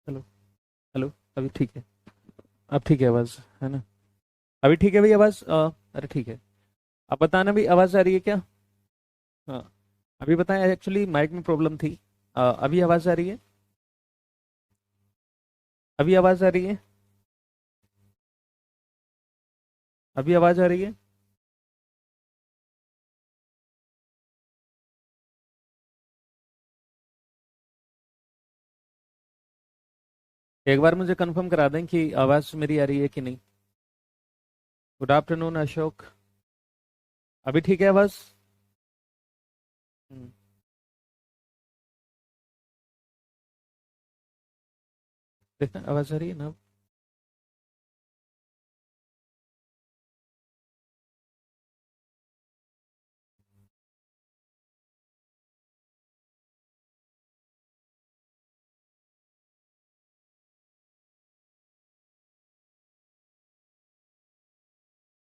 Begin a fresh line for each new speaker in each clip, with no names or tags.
Hello. Hello. अभी ठीक है। अब ठीक है आवाज़, है ना? अभी ठीक है भाई आवाज़। अरे ठीक है। अब बताना भी, आवाज़ आ रही है क्या? हाँ। अभी बताएं, एक्चुअली माइक में प्रॉब्लम थी। अभी आवाज़ आ रही है? अभी आवाज़ आ रही है? अभी आवाज़ आ रही है? एक बार मुझे कंफर्म करा दें कि आवाज़ मेरी आ रही है कि नहीं। Good afternoon Ashok. अभी ठीक है आवाज़? हम्म, देखना आवाज़ आ रही है ना?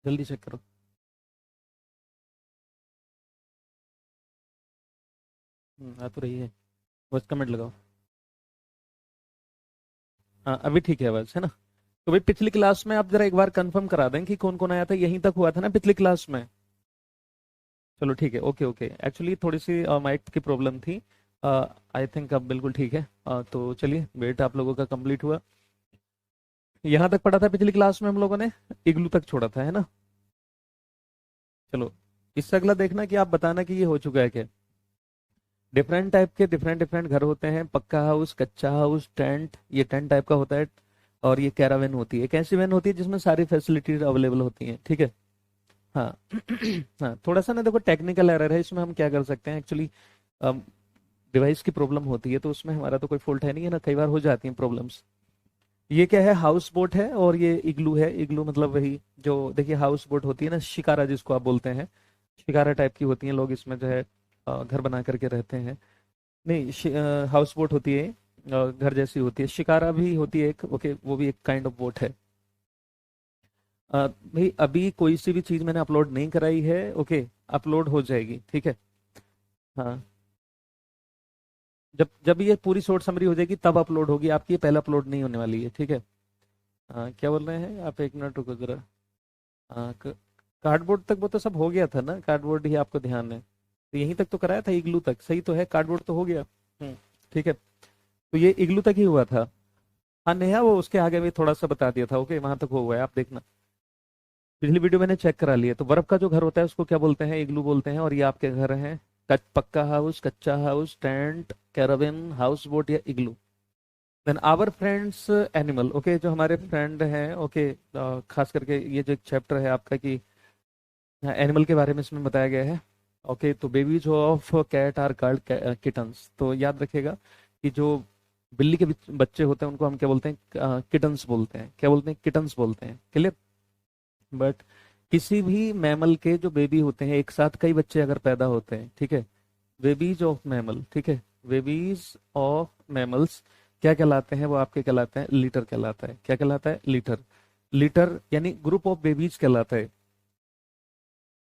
जल्दी चेक करो। आ तो रही है। बस कमेंट लगाओ। हाँ अभी ठीक है आवाज़, है ना? तो भाई पिछली क्लास में आप जरा एक बार कंफर्म करा दें कि कौन कौन आया था, यहीं तक हुआ था ना पिछली क्लास में? चलो ठीक है, ओके ओके। एक्चुअली थोड़ी सी माइक की प्रॉब्लम थी। आई थिंक अब बिल्कुल ठीक है। तो चलिए, वेट आप लोगों का कंप्लीट हुआ। यहाँ तक पढ़ा था पिछली क्लास में हम लोगों ने। इग्लू तक छोड़ा था, है ना? चलो, इससे अगला देखना कि आप बताना कि ये हो चुका है क्या। डिफरेंट टाइप के डिफरेंट डिफरेंट घर होते हैं। पक्का हाउस, कच्चा हाउस, टेंट, ये टेंट टाइप का होता है। और ये कैरावेन होती है। एक ऐसी वैन होती है जिसमें सारी फैसिलिटीज अवेलेबल होती हैं, ठीक है? हाँ। हाँ, थोड़ा सा ना देखो, टेक्निकल एरर है इसमें। हम क्या कर सकते हैं एक्चुअली, डिवाइस की प्रॉब्लम होती है तो उसमें हमारा तो कोई फॉल्ट है नहीं, है ना? कई बार हो जाती हैं प्रॉब्लम्स। ये क्या है? हाउस बोट है और ये इग्लू है। इग्लू मतलब वही जो देखिए, हाउस बोट होती है ना, शिकारा जिसको आप बोलते हैं। शिकारा टाइप की होती हैं, लोग इसमें जो है घर बना करके रहते हैं। नहीं, हाउस बोट होती है। घर जैसी होती है। शिकारा भी होती है एक, ओके, वो भी एक काइंड ऑफ बोट है। भाई अभी कोई सी भी चीज मैंने अपलोड नहीं कराई है, ओके? अपलोड हो जाएगी, ठीक है? हाँ। जब जब ये पूरी शॉर्ट समरी हो जाएगी तब अपलोड होगी आपकी, ये पहले अपलोड नहीं होने वाली है, ठीक है? हाँ, क्या बोल रहे हैं आप? एक मिनट रुको जरा। हाँ, कार्डबोर्ड तक वो तो सब हो गया था ना, कार्डबोर्ड ही आपको ध्यान है तो यहीं तक तो कराया था, इग्लू तक सही तो है, कार्डबोर्ड तो हो गया। ठीक है। तो ये इग्लू तक ही हुआ था। हाँ नेहा, वो उसके आगे भी थोड़ा सा बता दिया था, ओके, वहां तक हुआ है, आप देखना। पिछली वीडियो मैंने चेक करा लिया। तो बर्फ का जो घर होता है उसको क्या बोलते हैं? इग्लू बोलते हैं। और ये आपके घर हैं, पक्का हाउस, कच्चा house, tent, caravan, house boat या igloo. Then our friends animal, okay, जो हमारे फ्रेंड हैं, ओके। खास करके ये जो एक चैप्टर है आपका कि एनिमल के बारे में इसमें बताया गया है। ओके, तो babies of cat are called kittens. तो याद रखिएगा कि जो बिल्ली के बच्चे होते हैं उनको हम क्या बोलते हैं? किटन्स बोलते हैं। क्या बोलते हैं? किटन्स बोलते हैं, क्लियर? बट किसी भी मैमल के जो बेबी होते हैं, एक साथ कई बच्चे अगर पैदा होते हैं, ठीक है, बेबीज ऑफ मैमल, ठीक है, बेबीज ऑफ मैमल्स क्या कहलाते हैं? वो आपके कहलाते हैं लीटर, कहलाता है। क्या कहलाता है? लीटर। लीटर यानी ग्रुप ऑफ बेबीज कहलाता है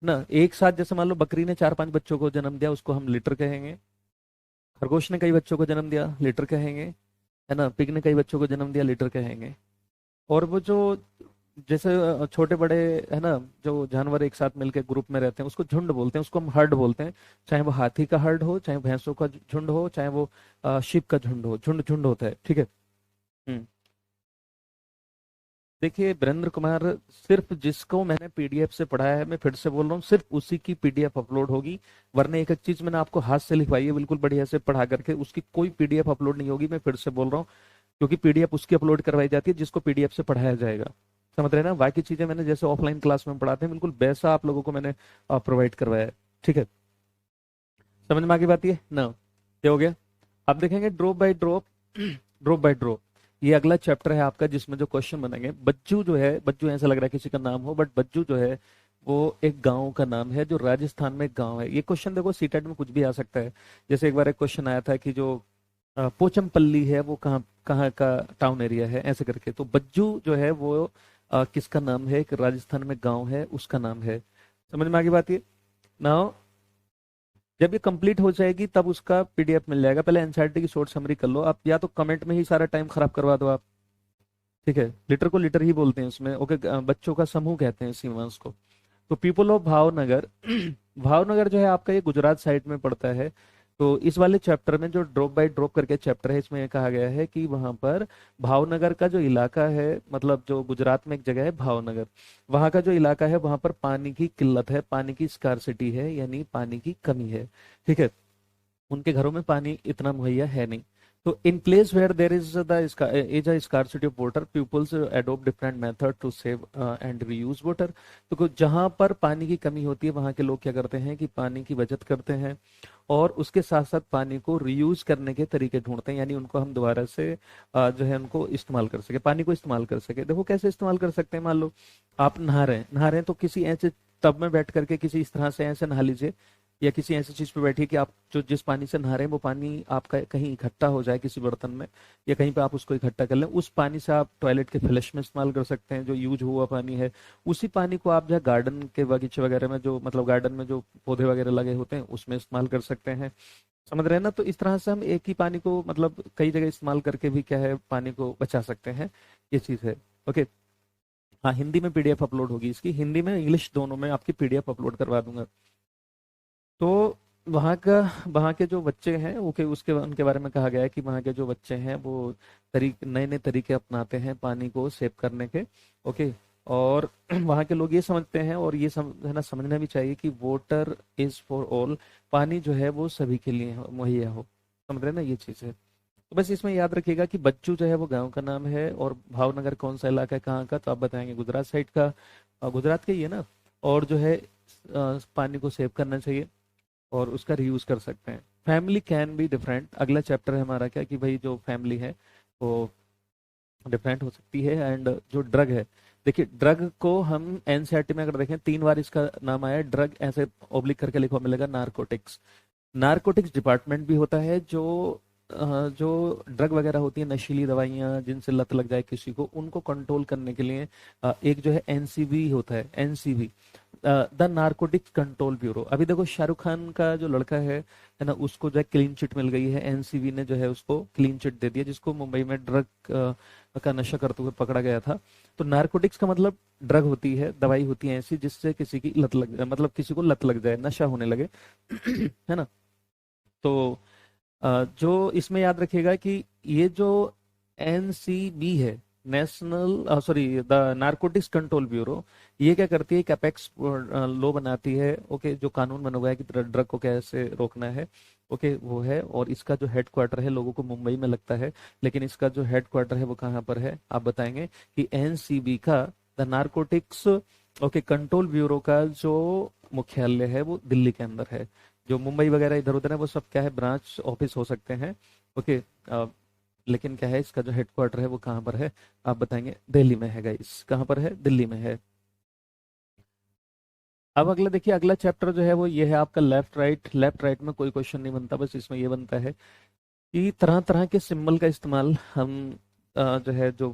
ना। एक साथ जैसे मान लो बकरी ने चार पांच बच्चों को जन्म दिया, उसको हम लीटर कहेंगे। खरगोश ने कई बच्चों को जन्म दिया, लीटर कहेंगे। है ना? पिग ने कई बच्चों को जन्म दिया, लीटर कहेंगे। और वो जो जैसे छोटे बड़े, है ना, जो जानवर एक साथ मिलकर ग्रुप में रहते हैं उसको झुंड बोलते हैं, उसको हम हर्ड बोलते हैं। चाहे वो हाथी का हर्ड हो, चाहे भैंसों का झुंड हो, चाहे वो शिप का झुंड हो, झुंड झुंड होता है, ठीक है? हम्म। देखिए वीरेंद्र कुमार, सिर्फ जिसको मैंने पीडीएफ से पढ़ाया है, मैं फिर से बोल रहा हूँ, सिर्फ उसी की पीडीएफ अपलोड होगी। वरना एक एक चीज मैंने आपको हाथ से लिखवाई है बिल्कुल बढ़िया से पढ़ा करके, उसकी कोई पीडीएफ अपलोड नहीं होगी, मैं फिर से बोल रहा हूँ। क्योंकि पीडीएफ उसकी अपलोड करवाई जाती है जिसको पीडीएफ से पढ़ाया जाएगा। समझ रहे हैं ना? बाकी चीजें मैंने जैसे ऑफलाइन क्लास में पढ़ाते हैं बिल्कुल वैसा आप लोगों को मैंने प्रोवाइड करवाया है, ठीक है? समझ में आ गई बात? ये ना, क्या हो गया? अब देखेंगे drop by drop. Drop by drop, ये अगला चैप्टर है आपका जिसमें जो क्वेश्चन बनेंगे। बज्जू जो है, बज्जू ऐसा लग रहा है किसी का नाम हो, बट बज्जू जो है वो एक गांव का नाम है जो राजस्थान में एक गांव है। ये क्वेश्चन देखो सीटेट में कुछ भी आ सकता है। जैसे एक बार एक क्वेश्चन आया था कि जो पोचमपल्ली है वो कहाँ कहाँ का टाउन एरिया है, ऐसे करके। तो बज्जू जो है वो किसका नाम है? एक राजस्थान में गांव है, उसका नाम है। समझ में आ गई बात? ये नाउ जब ये कंप्लीट हो जाएगी तब उसका पीडीएफ मिल जाएगा। पहले एनसीईआरटी की शॉर्ट समरी कर लो आप, या तो कमेंट में ही सारा टाइम खराब करवा दो आप। ठीक है, लिटर को लिटर ही बोलते हैं उसमें, ओके। बच्चों का समूह कहते हैं सीमांस को। तो पीपल ऑफ भावनगर भावनगर जो है आपका ये गुजरात साइड में पड़ता है। तो इस वाले चैप्टर में जो ड्रॉप बाय ड्रॉप करके चैप्टर है, इसमें ये कहा गया है कि वहां पर भावनगर का जो इलाका है, मतलब जो गुजरात में एक जगह है भावनगर, वहां का जो इलाका है वहां पर पानी की किल्लत है, पानी की स्कार्सिटी है, यानी पानी की कमी है। ठीक है, उनके घरों में पानी इतना मुहैया है नहीं। तो in place where there is the is a scarcity of water, peoples adopt different method to save and reuse water. तो जहां पर पानी की कमी होती है वहां के लोग क्या करते हैं कि पानी की बचत करते हैं, और उसके साथ साथ पानी को रीयूज करने के तरीके ढूंढते हैं, यानी उनको हम दोबारा से जो है उनको इस्तेमाल कर सके, पानी को इस्तेमाल कर सके। देखो कैसे इस्तेमाल कर सकते हैं। मान लो आप नहा रहे हैं तो किसी ऐसे टब में बैठ करके किसी इस तरह से ऐसे नहा लीजिए, या किसी ऐसी चीज पे बैठिए कि आप जो जिस पानी से नहा रहे हैं वो पानी आपका कहीं इकट्ठा हो जाए किसी बर्तन में, या कहीं पे आप उसको इकट्ठा कर लें। उस पानी से आप टॉयलेट के फ्लश में इस्तेमाल कर सकते हैं, जो यूज हुआ पानी है। उसी पानी को आप जो गार्डन के बगीचे वगैरह में, जो मतलब गार्डन में जो पौधे वगैरह लगे होते हैं उसमें इस्तेमाल कर सकते हैं। समझ रहे हैं ना? तो इस तरह से हम एक ही पानी को मतलब कई जगह इस्तेमाल करके भी क्या है, पानी को बचा सकते हैं। ये चीज है। ओके। हाँ, हिंदी में पीडीएफ अपलोड होगी इसकी, हिंदी में इंग्लिश दोनों में आपकी पीडीएफ अपलोड करवा दूंगा। तो वहाँ का वहाँ के जो बच्चे हैं वो के उसके उनके बारे में कहा गया है कि वहाँ के जो बच्चे हैं वो नए नए तरीके अपनाते हैं पानी को सेव करने के। ओके। और वहाँ के लोग ये समझते हैं, और ये है ना, समझना भी चाहिए कि वाटर इज फॉर ऑल, पानी जो है वो सभी के लिए मुहैया हो। समझ रहे हैं ना, ये चीज़ है। तो बस इसमें याद रखिएगा कि बच्चू जो है वो गांव का नाम है, और भावनगर कौन सा इलाका है, कहाँ का, तो आप बताएंगे गुजरात साइड का। गुजरात का ही है ना। और जो है पानी को सेव करना चाहिए और उसका रीयूज कर सकते हैं। फैमिली कैन बी डिफरेंट, अगला चैप्टर है हमारा क्या कि भाई जो फैमिली है वो डिफरेंट हो सकती है। एंड जो ड्रग है, देखिए ड्रग को हम एनसीईआरटी में अगर देखें 3 बार इसका नाम आया है ड्रग, ऐसे ओब्लिक करके लिखा मिलेगा नारकोटिक्स। नारकोटिक्स डिपार्टमेंट भी होता है, जो ड्रग वगैरह होती है, नशीली दवाइयां जिनसे लत लग जाए किसी को, उनको कंट्रोल करने के लिए एक जो है एनसीबी होता है, NCB, the narcotics control bureau. अभी देखो शाहरुख खान का जो लड़का है ना, उसको जो है क्लीन चिट मिल गई है, एनसीबी ने जो है उसको क्लीन चिट दे दिया, जिसको मुंबई में ड्रग का नशा करते हुए पकड़ा गया था। तो नारकोटिक्स का मतलब ड्रग होती है, दवाई होती है ऐसी जिससे किसी की लत लग जाए, मतलब किसी को लत लग जाए, नशा होने लगे है ना। तो जो इसमें याद रखिएगा कि ये जो एनसीबी है, national sorry the narcotics control bureau, ये क्या करती है, एक अपेक्स लॉ बनाती है। ओके, जो कानून बना हुआ है कि ड्रग को कैसे रोकना है। ओके, वो है, और इसका जो हेडक्वार्टर है लोगों को मुंबई में लगता है, लेकिन इसका जो हेडक्वार्टर है वो कहाँ पर है, आप बताएंगे कि एनसीबी का, the narcotics okay control bureau का जो मुख्यालय है वो दिल्ली के अंदर है। जो मुंबई वगैरह इधर उधर है वो सब क्या है, ब्रांच ऑफिस हो सकते हैं। ओके। लेकिन क्या है, इसका जो हेडक्वार्टर है वो कहाँ पर है, आप बताएंगे दिल्ली में है गाइस। कहाँ पर है, दिल्ली में है। अब अगला देखिए, अगला चैप्टर जो है वो ये है आपका लेफ्ट राइट। लेफ्ट राइट में कोई क्वेश्चन नहीं बनता, बस इसमें ये बनता है कि तरह तरह के सिंबल का इस्तेमाल हम जो है जो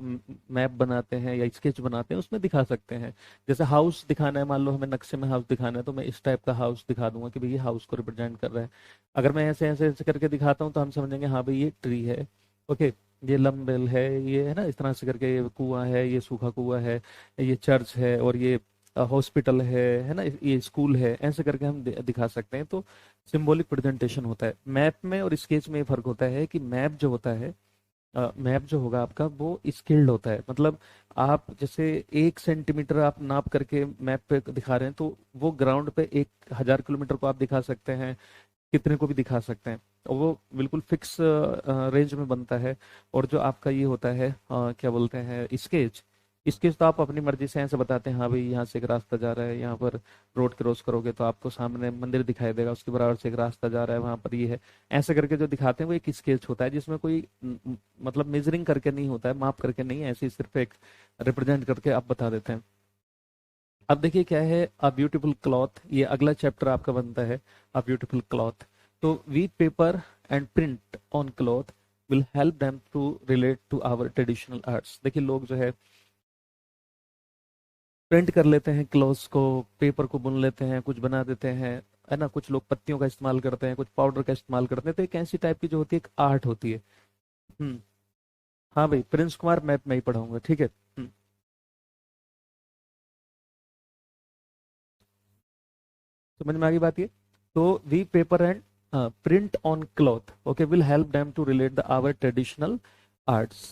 मैप बनाते हैं या स्केच बनाते हैं उसमें दिखा सकते हैं। जैसे हाउस दिखाना है, मान लो हमें नक्शे में हाउस दिखाना है, तो मैं इस टाइप का हाउस दिखा दूंगा कि भाई ये हाउस को रिप्रेजेंट कर रहा है। अगर मैं ऐसे ऐसे ऐसे करके दिखाता हूँ तो हम समझेंगे हाँ भाई ये ट्री है। ओके, ये लंबेल है, ये है ना, इस तरह से करके ये कुआं है, ये सूखा कुआं है, ये चर्च है, और ये हॉस्पिटल है ना, ये स्कूल है, ऐसे करके हम दिखा सकते हैं। तो सिंबॉलिक प्रेजेंटेशन होता है। मैप में और स्केच में ये फर्क होता है कि मैप जो होता है, मैप जो होगा आपका वो स्किल्ड होता है। मतलब आप जैसे 1 सेंटीमीटर आप नाप करके मैप पे दिखा रहे हैं, तो वो ग्राउंड पे 1,000 किलोमीटर को आप दिखा सकते हैं, कितने को भी दिखा सकते हैं, और वो बिल्कुल फिक्स रेंज में बनता है। और जो आपका ये होता है क्या बोलते हैं, स्केच, स्केच तो आप अपनी मर्जी से ऐसे बताते हैं हाँ भाई यहाँ से एक रास्ता जा रहा है, यहाँ पर रोड क्रॉस करोगे तो आपको सामने मंदिर दिखाई देगा, उसके बराबर से एक रास्ता जा रहा है, वहां पर ये है। ऐसे करके जो दिखाते हैं वो एक स्केच होता है, जिसमें कोई मतलब मेजरिंग करके नहीं होता है, माप करके नहीं, ऐसे ही सिर्फ एक रिप्रेजेंट करके आप बता देते हैं। अब देखिए क्या है, अ ब्यूटीफुल क्लॉथ, ये अगला चैप्टर आपका बनता है, अ ब्यूटीफुल क्लॉथ। तो we paper and print on cloth will help them to relate to our traditional arts. देखिए लोग जो है प्रिंट कर लेते हैं क्लॉथ्स को, पेपर को बुन लेते हैं, कुछ बना देते हैं, है ना। कुछ लोग पत्तियों का इस्तेमाल करते हैं, कुछ पाउडर का इस्तेमाल करते हैं। तो एक ऐसी टाइप की जो होती है, एक आर्ट होती है। हम्म। हाँ भाई, प्रिंस कुमार मैप में ही पढ़ाऊंगा, ठीक है। समझ में आ गई बात ये। तो we paper and print on cloth, okay, will help them to relate the our traditional arts.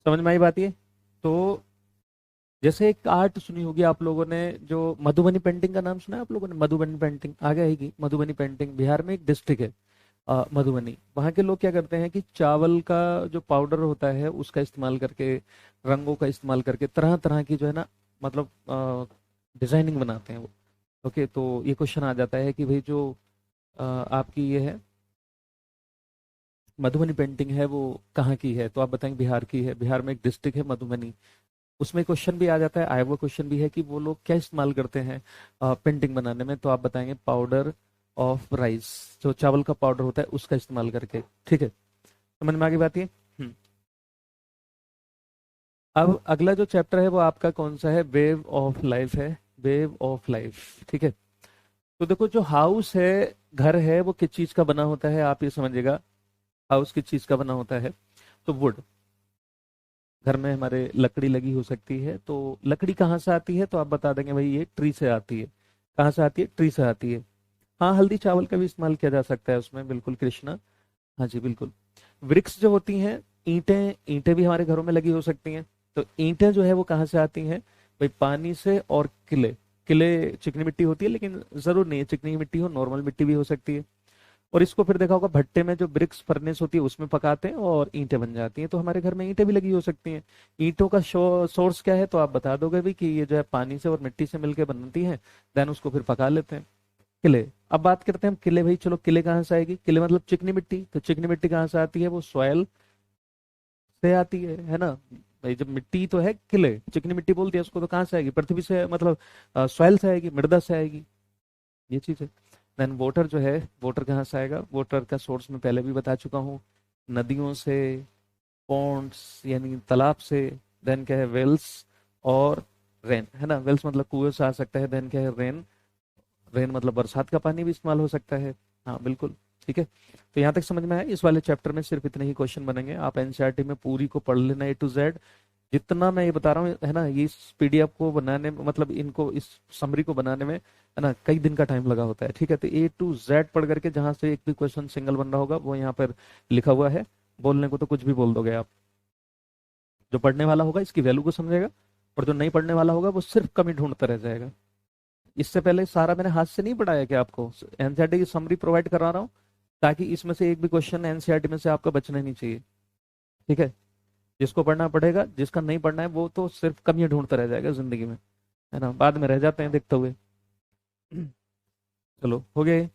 समझ में आई बात ये। तो जैसे एक आर्ट सुनी होगी आप लोगों ने, जो मधुबनी पेंटिंग का नाम सुना है आप लोगों ने? मधुबनी पेंटिंग आगे आएगी। मधुबनी पेंटिंग बिहार में एक डिस्ट्रिक्ट है, मधुबनी। वहाँ के लोग क्या करते हैं कि चावल का जो पाउडर होता है उसका इस्तेमाल करके, रंगों का इस्तेमाल करके तरह तरह की जो है ना, मतलब डिजाइनिंग बनाते हैं वो। ओके, तो ये क्वेश्चन आ जाता है कि भाई जो आपकी ये है मधुबनी पेंटिंग है, वो कहाँ की है? तो आप बताएंगे बिहार की है। बिहार में एक डिस्ट्रिक्ट है मधुबनी। उसमें क्वेश्चन भी आ जाता है, आया हुआ क्वेश्चन भी है कि वो लोग क्या इस्तेमाल करते हैं पेंटिंग बनाने में। तो आप बताएंगे पाउडर ऑफ राइस, जो चावल का पाउडर होता है उसका इस्तेमाल करके, ठीक है। समझ में आगे बात ये। अब अगला जो चैप्टर है वो आपका कौन सा है? वेव ऑफ लाइफ है। वेव ऑफ लाइफ, ठीक है। तो देखो, जो हाउस है, घर है, वो किस चीज का बना होता है आप ये समझिएगा। हाउस किस चीज का बना होता है? तो वुड। घर में हमारे लकड़ी लगी हो सकती है। तो लकड़ी कहाँ से आती है? तो आप बता देंगे भाई ये ट्री से आती है। कहाँ से आती है? ट्री से आती है। हाँ, हल्दी चावल का भी इस्तेमाल किया जा सकता है उसमें, बिल्कुल कृष्णा। हाँ जी, बिल्कुल। वृक्ष जो होती हैं, ईंटें, ईंटें भी हमारे घरों में लगी हो सकती हैं। तो ईंटें जो है वो कहाँ से आती हैं? भाई पानी से। और किले, किले चिकनी मिट्टी होती है, लेकिन जरूर नहीं है चिकनी मिट्टी हो, नॉर्मल मिट्टी भी हो सकती है। और इसको फिर देखा होगा भट्टे में, जो ब्रिक्स फर्नेस होती है उसमें पकाते हैं और ईंटें बन जाती हैं। तो हमारे घर में ईंटें भी लगी हो सकती हैं। ईंटों का सोर्स क्या है? तो आप बता दोगे भी कि ये जो है पानी से और मिट्टी से मिलकर बनती है, देन उसको फिर पका लेते हैं। किले। अब बात करते हैं हम किले, भाई चलो, किले कहाँ से आएगी? किले मतलब चिकनी मिट्टी। तो चिकनी मिट्टी कहाँ से आती है? वो सॉयल से आती है ना। भाई जब मिट्टी तो है, किले चिकनी मिट्टी बोलती है उसको, तो कहाँ से आएगी? पृथ्वी से, मतलब सॉयल से आएगी, मृदा से आएगी। ये चीज है। देन वाटर जो है, वाटर कहाँ से आएगा? वाटर का सोर्स मैं पहले भी बता चुका हूँ, नदियों से, पॉन्ड्स यानी तालाब से। देन क्या है? वेल्स और रेन, है ना। वेल्स मतलब कुएं से आ सकता है। देन क्या है? रेन। रेन मतलब बरसात का पानी भी इस्तेमाल हो सकता है। हाँ बिल्कुल, ठीक है। तो यहाँ तक समझ में आया। इस वाले चैप्टर में सिर्फ इतने ही क्वेश्चन बनेंगे। आप एनसीईआरटी में पूरी को पढ़ लेना A to Z। जितना मैं ये बता रहा हूँ, है ना, ये इस पीडीएफ को बनाने में, मतलब इनको, इस समरी को बनाने में, है ना, कई दिन का टाइम लगा होता है, ठीक है। तो A to Z पढ़ करके जहां से एक भी क्वेश्चन सिंगल बन रहा होगा वो यहाँ पर लिखा हुआ है। बोलने को तो कुछ भी बोल दोगे आप। जो पढ़ने वाला होगा इसकी वैल्यू को समझेगा, और जो नहीं पढ़ने वाला होगा वो सिर्फ कमी ढूंढता रह जाएगा। इससे पहले सारा मैंने हाथ से नहीं पढ़ाया कि आपको एनसीईआरटी की समरी प्रोवाइड करा रहा हूँ, ताकि इसमें से एक भी क्वेश्चन एनसीईआरटी में से आपका बचना नहीं चाहिए, ठीक है। जिसको पढ़ना पढ़ेगा, जिसका नहीं पढ़ना है वो तो सिर्फ कमियां ढूंढता रह जाएगा जिंदगी में, है ना। बाद में रह जाते हैं देखते हुए। चलो, हो गए।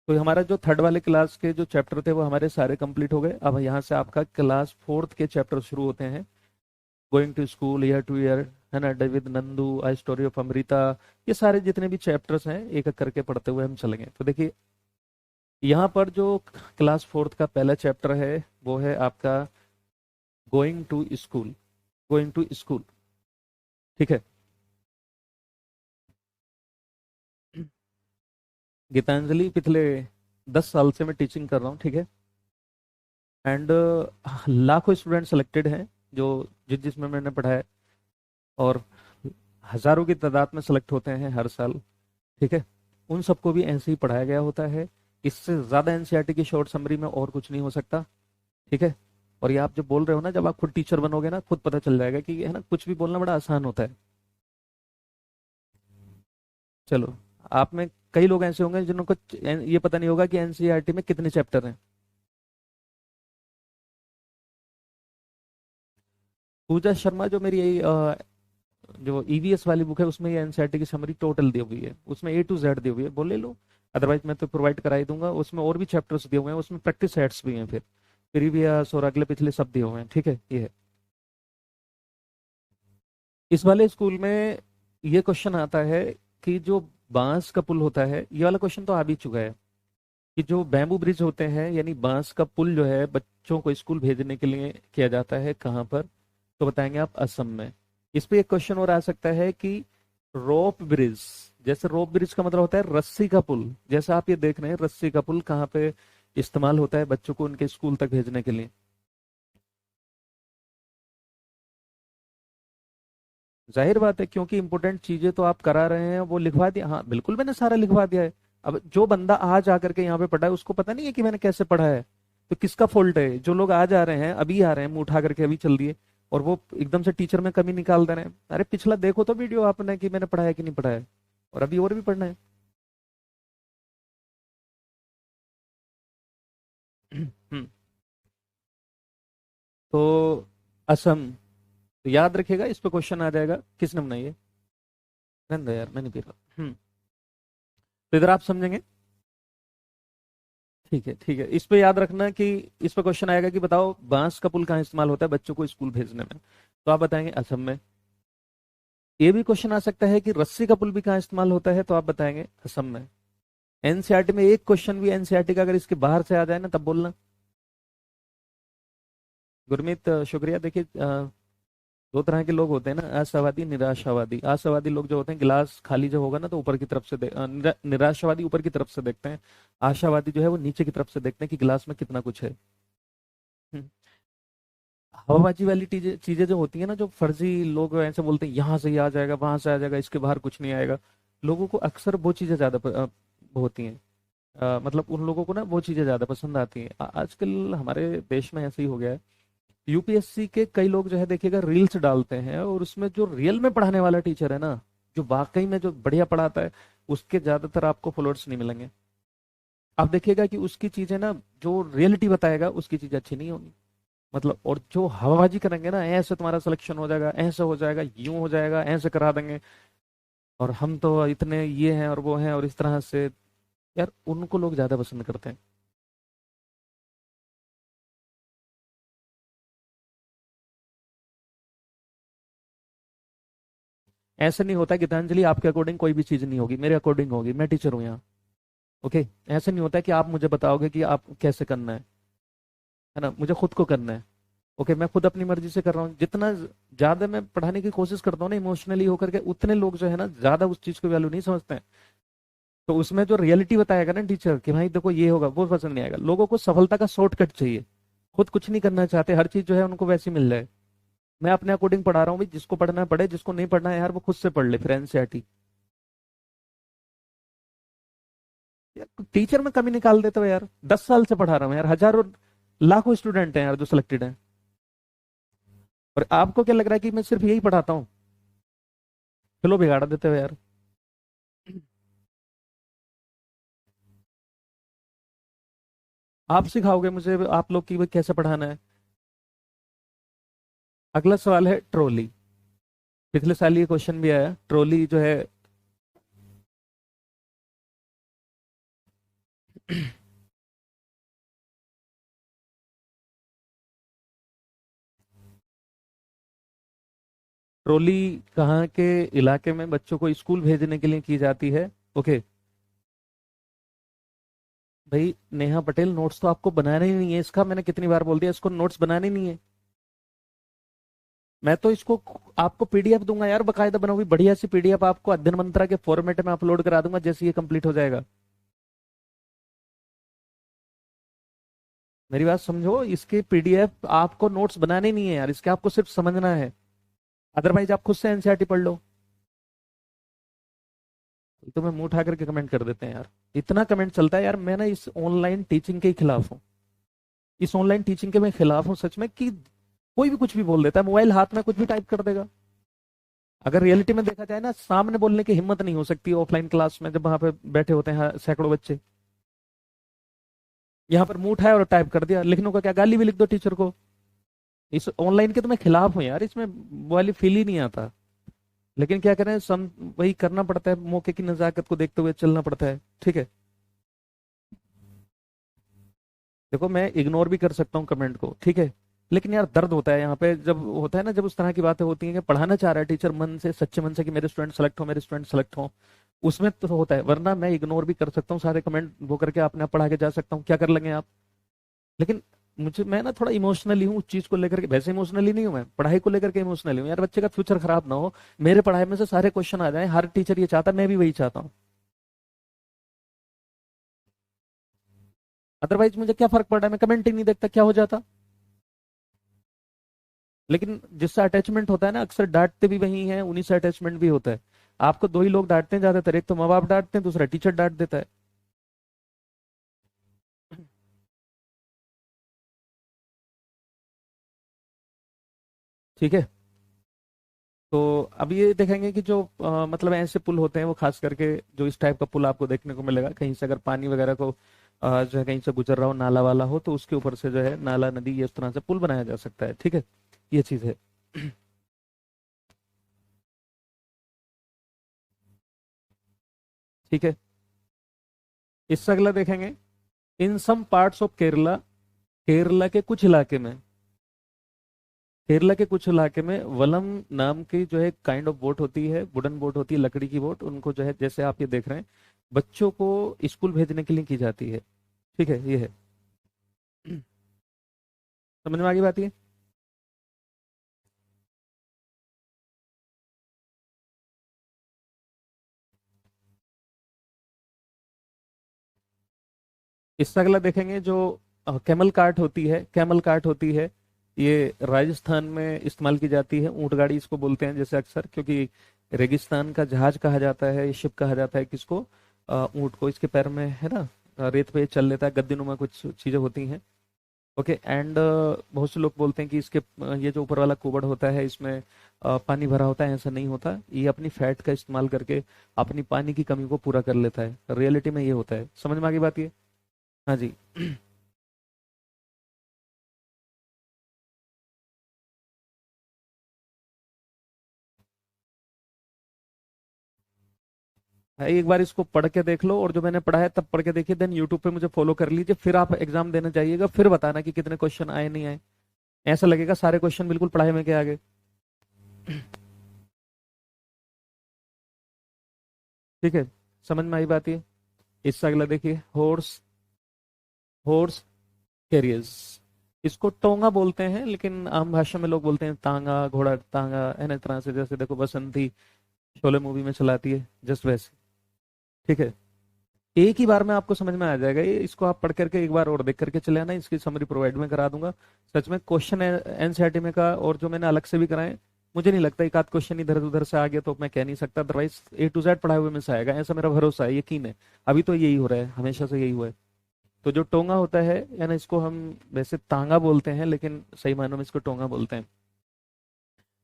तो हमारा जो थर्ड वाले क्लास के जो चैप्टर थे वो हमारे सारे कंप्लीट हो गए। अब यहाँ से आपका क्लास फोर्थ के चैप्टर शुरू होते हैं। Going to school, ear to ear, है ना, day with Nandu, I story of Amrita. ये सारे जितने भी चैप्टर्स हैं एक एक करके पढ़ते हुए हम चलेंगे। तो देखिए, यहाँ पर जो क्लास फोर्थ का पहला चैप्टर है वो है आपका going to school. Going to school, ठीक है। गीतांजलि, पिछले 10 साल से मैं टीचिंग कर रहा हूँ, ठीक है। एंड लाखों स्टूडेंट सेलेक्टेड हैं, जो जिसमें मैंने पढ़ाया है। और हजारों की तादाद में सेलेक्ट होते हैं हर साल, ठीक है। उन सबको भी ऐसे ही पढ़ाया गया होता है। इससे ज्यादा एनसीईआरटी की शॉर्ट समरी में और कुछ नहीं हो सकता, ठीक है। और ये आप जब बोल रहे हो ना, जब आप खुद टीचर बनोगे ना, खुद पता चल जाएगा कि, है ना, कुछ भी बोलना बड़ा आसान होता है। चलो, आप में कई लोग ऐसे होंगे जिनको ये पता नहीं होगा कि एनसीईआरटी में कितने चैप्टर हैं। पूजा शर्मा, जो मेरी जो ईवीएस वाली बुक है, उसमें ये एनसीईआरटी की समरी टोटल दी हुई है, उसमें A to Z दी हुई है, बोल ले लो। अदरवाइज मैं तो प्रोवाइड करा ही दूंगा। उसमें और भी चैप्टर्स दिए हुए हैं, उसमें प्रैक्टिस सेट्स भी हैं, फिर प्रीवियस और अगले पिछले सब दिए हुए हैं, ठीक है। ये है। इस वाले स्कूल में ये क्वेश्चन आता है कि जो बांस का पुल होता है, ये वाला क्वेश्चन तो आ भी चुका है। कि जो बैम्बू ब्रिज होते हैं यानी बांस का पुल जो है बच्चों को स्कूल भेजने के लिए किया जाता है कहाँ पर, तो बताएंगे आप असम में। इस पे एक क्वेश्चन और आ सकता है कि रोप ब्रिज, जैसे रोप ब्रिज का मतलब होता है रस्सी का पुल, जैसे आप ये देख रहे हैं रस्सी का पुल कहाँ पे इस्तेमाल होता है बच्चों को उनके स्कूल तक भेजने के लिए। जाहिर बात है, क्योंकि इंपॉर्टेंट चीजें तो आप करा रहे हैं, वो लिखवा दिया, हाँ बिल्कुल मैंने सारा लिखवा दिया है। अब जो बंदा आज आकर के यहाँ पे पढ़ा है उसको पता नहीं है कि मैंने कैसे पढ़ा है, तो किसका फॉल्ट है? जो लोग आज आ रहे हैं, अभी आ रहे हैं, मुंह उठा करके अभी चल दिए, और वो एकदम से टीचर में कमी निकाल दे रहे हैं। अरे पिछला देखो तो वीडियो आपने कि मैंने पढ़ाया कि नहीं पढ़ाया, और अभी और भी पढ़ना है। हम्म, तो असम, तो याद रखिएगा, इस पे क्वेश्चन आ जाएगा। किसने बनाई है? रहने दो यार, मैं नहीं पी रहा। तो इधर आप समझेंगे। ठीक है ठीक है, इस पे याद रखना कि इस पे क्वेश्चन आएगा कि बताओ बांस का पुल कहाँ इस्तेमाल होता है बच्चों को स्कूल भेजने में, तो आप बताएंगे असम में। ये भी क्वेश्चन आ सकता है कि रस्सी का पुल भी कहाँ इस्तेमाल होता है, तो आप बताएंगे असम में। एनसीईआरटी में एक क्वेश्चन भी एनसीईआरटी का अगर इसके बाहर से आ जाए ना तब बोलना। गुरमीत शुक्रिया। देखिए दो तरह के लोग होते हैं ना, आशावादी निराशावादी। आशावादी लोग जो होते हैं गिलास खाली जो होगा ना तो ऊपर की तरफ से निराशावादी ऊपर की तरफ से देखते हैं, आशावादी जो है वो नीचे की तरफ से देखते हैं कि गिलास में कितना कुछ है। हम्म। हवाबाजी वाली चीजें चीजें जो होती है ना, जो फर्जी लोग ऐसे बोलते हैं यहाँ से ही आ जाएगा, वहां से आ जाएगा, इसके बाहर कुछ नहीं आएगा, लोगों को अक्सर वो चीजें ज्यादा होती हैं। मतलब उन लोगों को ना वो चीजें ज्यादा पसंद आती हैं। आजकल हमारे देश में ऐसे ही हो गया है। यूपीएससी के कई लोग जो है देखिएगा रील्स डालते हैं, और उसमें जो रियल में पढ़ाने वाला टीचर है ना, जो वाकई में जो बढ़िया पढ़ाता है, उसके ज्यादातर आपको फॉलोअर्स नहीं मिलेंगे। आप देखिएगा कि उसकी चीजें ना, जो रियलिटी बताएगा उसकी चीजें अच्छी नहीं होंगी। मतलब और जो हवाबाजी करेंगे ना, ऐसे तुम्हारा सिलेक्शन हो जाएगा, ऐसे हो जाएगा, यूं हो जाएगा, ऐसे करा देंगे, और हम तो इतने ये हैं और वो हैं और इस तरह से, यार उनको लोग ज्यादा पसंद करते हैं। ऐसे नहीं होता गीतांजलि, आपके अकॉर्डिंग कोई भी चीज नहीं होगी, मेरे अकॉर्डिंग होगी, मैं टीचर हूँ यहाँ। ओके। ऐसे नहीं होता है कि आप मुझे बताओगे कि आप कैसे करना है ना, मुझे खुद को करना है। ओके, मैं खुद अपनी मर्जी से कर रहा हूँ। जितना ज्यादा मैं पढ़ाने की कोशिश करता हूँ ना इमोशनली होकर के, उतने लोग जो है ना ज्यादा उस चीज को वैल्यू नहीं समझते हैं। तो उसमें जो रियलिटी बताएगा ना टीचर कि भाई देखो ये होगा, वो पसंद नहीं आएगा। लोगों को सफलता का शॉर्टकट चाहिए, खुद कुछ नहीं करना चाहते, हर चीज जो है उनको वैसी मिल जाए। मैं अपने अकॉर्डिंग पढ़ा रहा हूँ भाई, जिसको पढ़ना है पढ़े, जिसको नहीं पढ़ना है यार वो खुद से पढ़ ले फिर एनसीईआरटी। यार टीचर में कमी निकाल देते हो यार, 10 साल से पढ़ा रहा हूँ यार, हजारों लाखों स्टूडेंट हैं यार जो सिलेक्टेड हैं, और आपको क्या लग रहा है कि मैं सिर्फ यही पढ़ाता हूँ? चलो बिगाड़ देते हो यार। आप सिखाओगे मुझे आप लोग की वो कैसे पढ़ाना है। अगला सवाल है ट्रॉली। पिछले साल ये क्वेश्चन भी आया, ट्रॉली जो है ट्रॉली कहाँ के इलाके में बच्चों को स्कूल भेजने के लिए की जाती है? ओके। भाई नेहा पटेल, नोट्स तो आपको बनाने ही नहीं है इसका, मैंने कितनी बार बोल दिया इसको नोट्स बनाने नहीं है। मैं तो इसको आपको पीडीएफ दूंगा यार, बकायदा बना हुई बढ़िया सी पीडीएफ आपको अध्ययन मंत्रा के फॉर्मेट में अपलोड करा दूंगा जैसे ये कंप्लीट हो जाएगा। मेरी बात समझो, इसके पीडीएफ आपको नोट्स बनाने नहीं है यार, इसके आपको सिर्फ समझना है। अदरवाइज आप खुद से एनसीईआरटी पढ़ लो। तो मैं मुंह उठा करके कमेंट कर देते हैं यार, इतना कमेंट चलता है यार। मैं ना इस ऑनलाइन टीचिंग के खिलाफ हूँ, इस ऑनलाइन टीचिंग के मैं खिलाफ हूँ सच में, कि कोई भी कुछ भी बोल देता है, मोबाइल हाथ में कुछ भी टाइप कर देगा। अगर रियलिटी में देखा जाए ना, सामने बोलने की हिम्मत नहीं हो सकती ऑफलाइन क्लास में, जब वहां पे बैठे होते हैं सैकड़ों बच्चे। यहाँ पर मुंह उठाया और टाइप कर दिया, लिखने को क्या, गाली भी लिख दो टीचर को। इस ऑनलाइन के तो मैं खिलाफ हूँ यार, इसमें वो वाली फील ही नहीं आता। लेकिन क्या करें, वही करना पड़ता है, मौके की नजाकत को देखते हुए चलना पड़ता है। ठीक है। देखो मैं इग्नोर भी कर सकता हूँ कमेंट को, ठीक है, लेकिन यार दर्द होता है यहाँ पे जब होता है ना, जब उस तरह की बातें होती हैं कि पढ़ाना चाह रहा है टीचर मन से, सच्चे मन से कि मेरे स्टूडेंट सेलेक्ट हो, मेरे स्टूडेंट सेलेक्ट हो, उसमें तो होता है, वरना मैं इग्नोर भी कर सकता हूँ सारे कमेंट वो करके अपने आप पढ़ा के जा सकता हूँ, क्या कर लेंगे आप। लेकिन मुझे, मैं ना थोड़ा इमोशनली हूँ उस चीज को लेकर के, वैसे इमोशनली नहीं हूँ मैं, पढ़ाई को लेकर के इमोशनली हूँ यार, बच्चे का फ्यूचर खराब ना हो, मेरे पढ़ाई में से सारे क्वेश्चन आ जाए, हर टीचर ये चाहता है, मैं भी वही चाहता हूँ। अदरवाइज मुझे क्या फर्क पड़ रहा है, मैं कमेंट ही नहीं देखता, क्या हो जाता। लेकिन जिससे अटैचमेंट होता है ना, अक्सर डांटते भी वही हैं, उन्हीं से अटैचमेंट भी होता है। आपको दो ही लोग डांटते हैं ज्यादातर, एक तो माँ बाप डांटते हैं, दूसरा टीचर डांट देता है। ठीक है। तो अब ये देखेंगे कि जो मतलब ऐसे पुल होते हैं, वो खास करके जो इस टाइप का पुल आपको देखने को मिलेगा, कहीं से अगर पानी वगैरह को जो है कहीं से गुजर रहा हो, नाला वाला हो, तो उसके ऊपर से जो है नाला नदी ये इस तरह से पुल बनाया जा सकता है। ठीक है, ये चीज है। ठीक है, इससे अगला देखेंगे, in some parts of Kerala, Kerala के कुछ इलाके में, केरला के कुछ इलाके में वलम नाम की जो है काइंड ऑफ बोट होती है, वुडन बोट होती है, लकड़ी की बोट, उनको जो है जैसे आप ये देख रहे हैं, बच्चों को स्कूल भेजने के लिए की जाती है। ठीक है, ये है। समझ में आ गई बात ये। इससे अगला देखेंगे जो कैमल कार्ट होती है, कैमल कार्ट होती है, ये राजस्थान में इस्तेमाल की जाती है, ऊंट गाड़ी इसको बोलते हैं जैसे अक्सर, क्योंकि रेगिस्तान का जहाज कहा जाता है, शिप कहा जाता है किसको, ऊंट को, इसके पैर में है ना रेत पे चल लेता है, गद्दीनुमा कुछ चीजें होती हैं। ओके, एंड बहुत से लोग बोलते हैं कि इसके ये जो ऊपर वाला कुबड़ होता है, इसमें पानी भरा होता है, ऐसा नहीं होता, ये अपनी फैट का इस्तेमाल करके अपनी पानी की कमी को पूरा कर लेता है, रियलिटी में ये होता है। समझ में आ गई बात ये। हाँ जी। भाई एक बार इसको पढ़ के देख लो, और जो मैंने पढ़ा है तब पढ़ के देखिए, देन यूट्यूब पे मुझे फॉलो कर लीजिए, फिर आप एग्जाम देने जाइएगा, फिर बताना कि कितने क्वेश्चन आए नहीं आए। ऐसा लगेगा सारे क्वेश्चन बिल्कुल पढ़ाई में के आगे। ठीक है, समझ में आई बात ये। इससे अगला देखिए, हॉर्स, हॉर्स कैरियर्स, इसको टोंगा बोलते हैं, लेकिन आम भाषा में लोग बोलते हैं तांगा, घोड़ा तांगा, है ना, इस तरह से, जैसे देखो बसंती शोले मूवी में चलाती है, जस्ट वैसे। ठीक है, एक ही बार में आपको समझ में आ जाएगा ये, इसको आप पढ़ करके एक बार और देख करके चले आना, इसकी समरी प्रोवाइड में करा दूंगा। सच में क्वेश्चन एनसीईआरटी में का और जो मैंने अलग से भी कराए, मुझे नहीं लगता एक आध क्वेश्चन इधर उधर से आ गया तो मैं कह नहीं सकता, अदरवाइज ए टू जेड पढ़ाए हुए में से आएगा, ऐसा मेरा भरोसा है, यकीन है। अभी तो यही हो रहा है, हमेशा से यही हुआ है। तो जो टोंगा होता है, या ना, इसको हम वैसे तांगा बोलते हैं, लेकिन सही मायनों में इसको टोंगा बोलते हैं।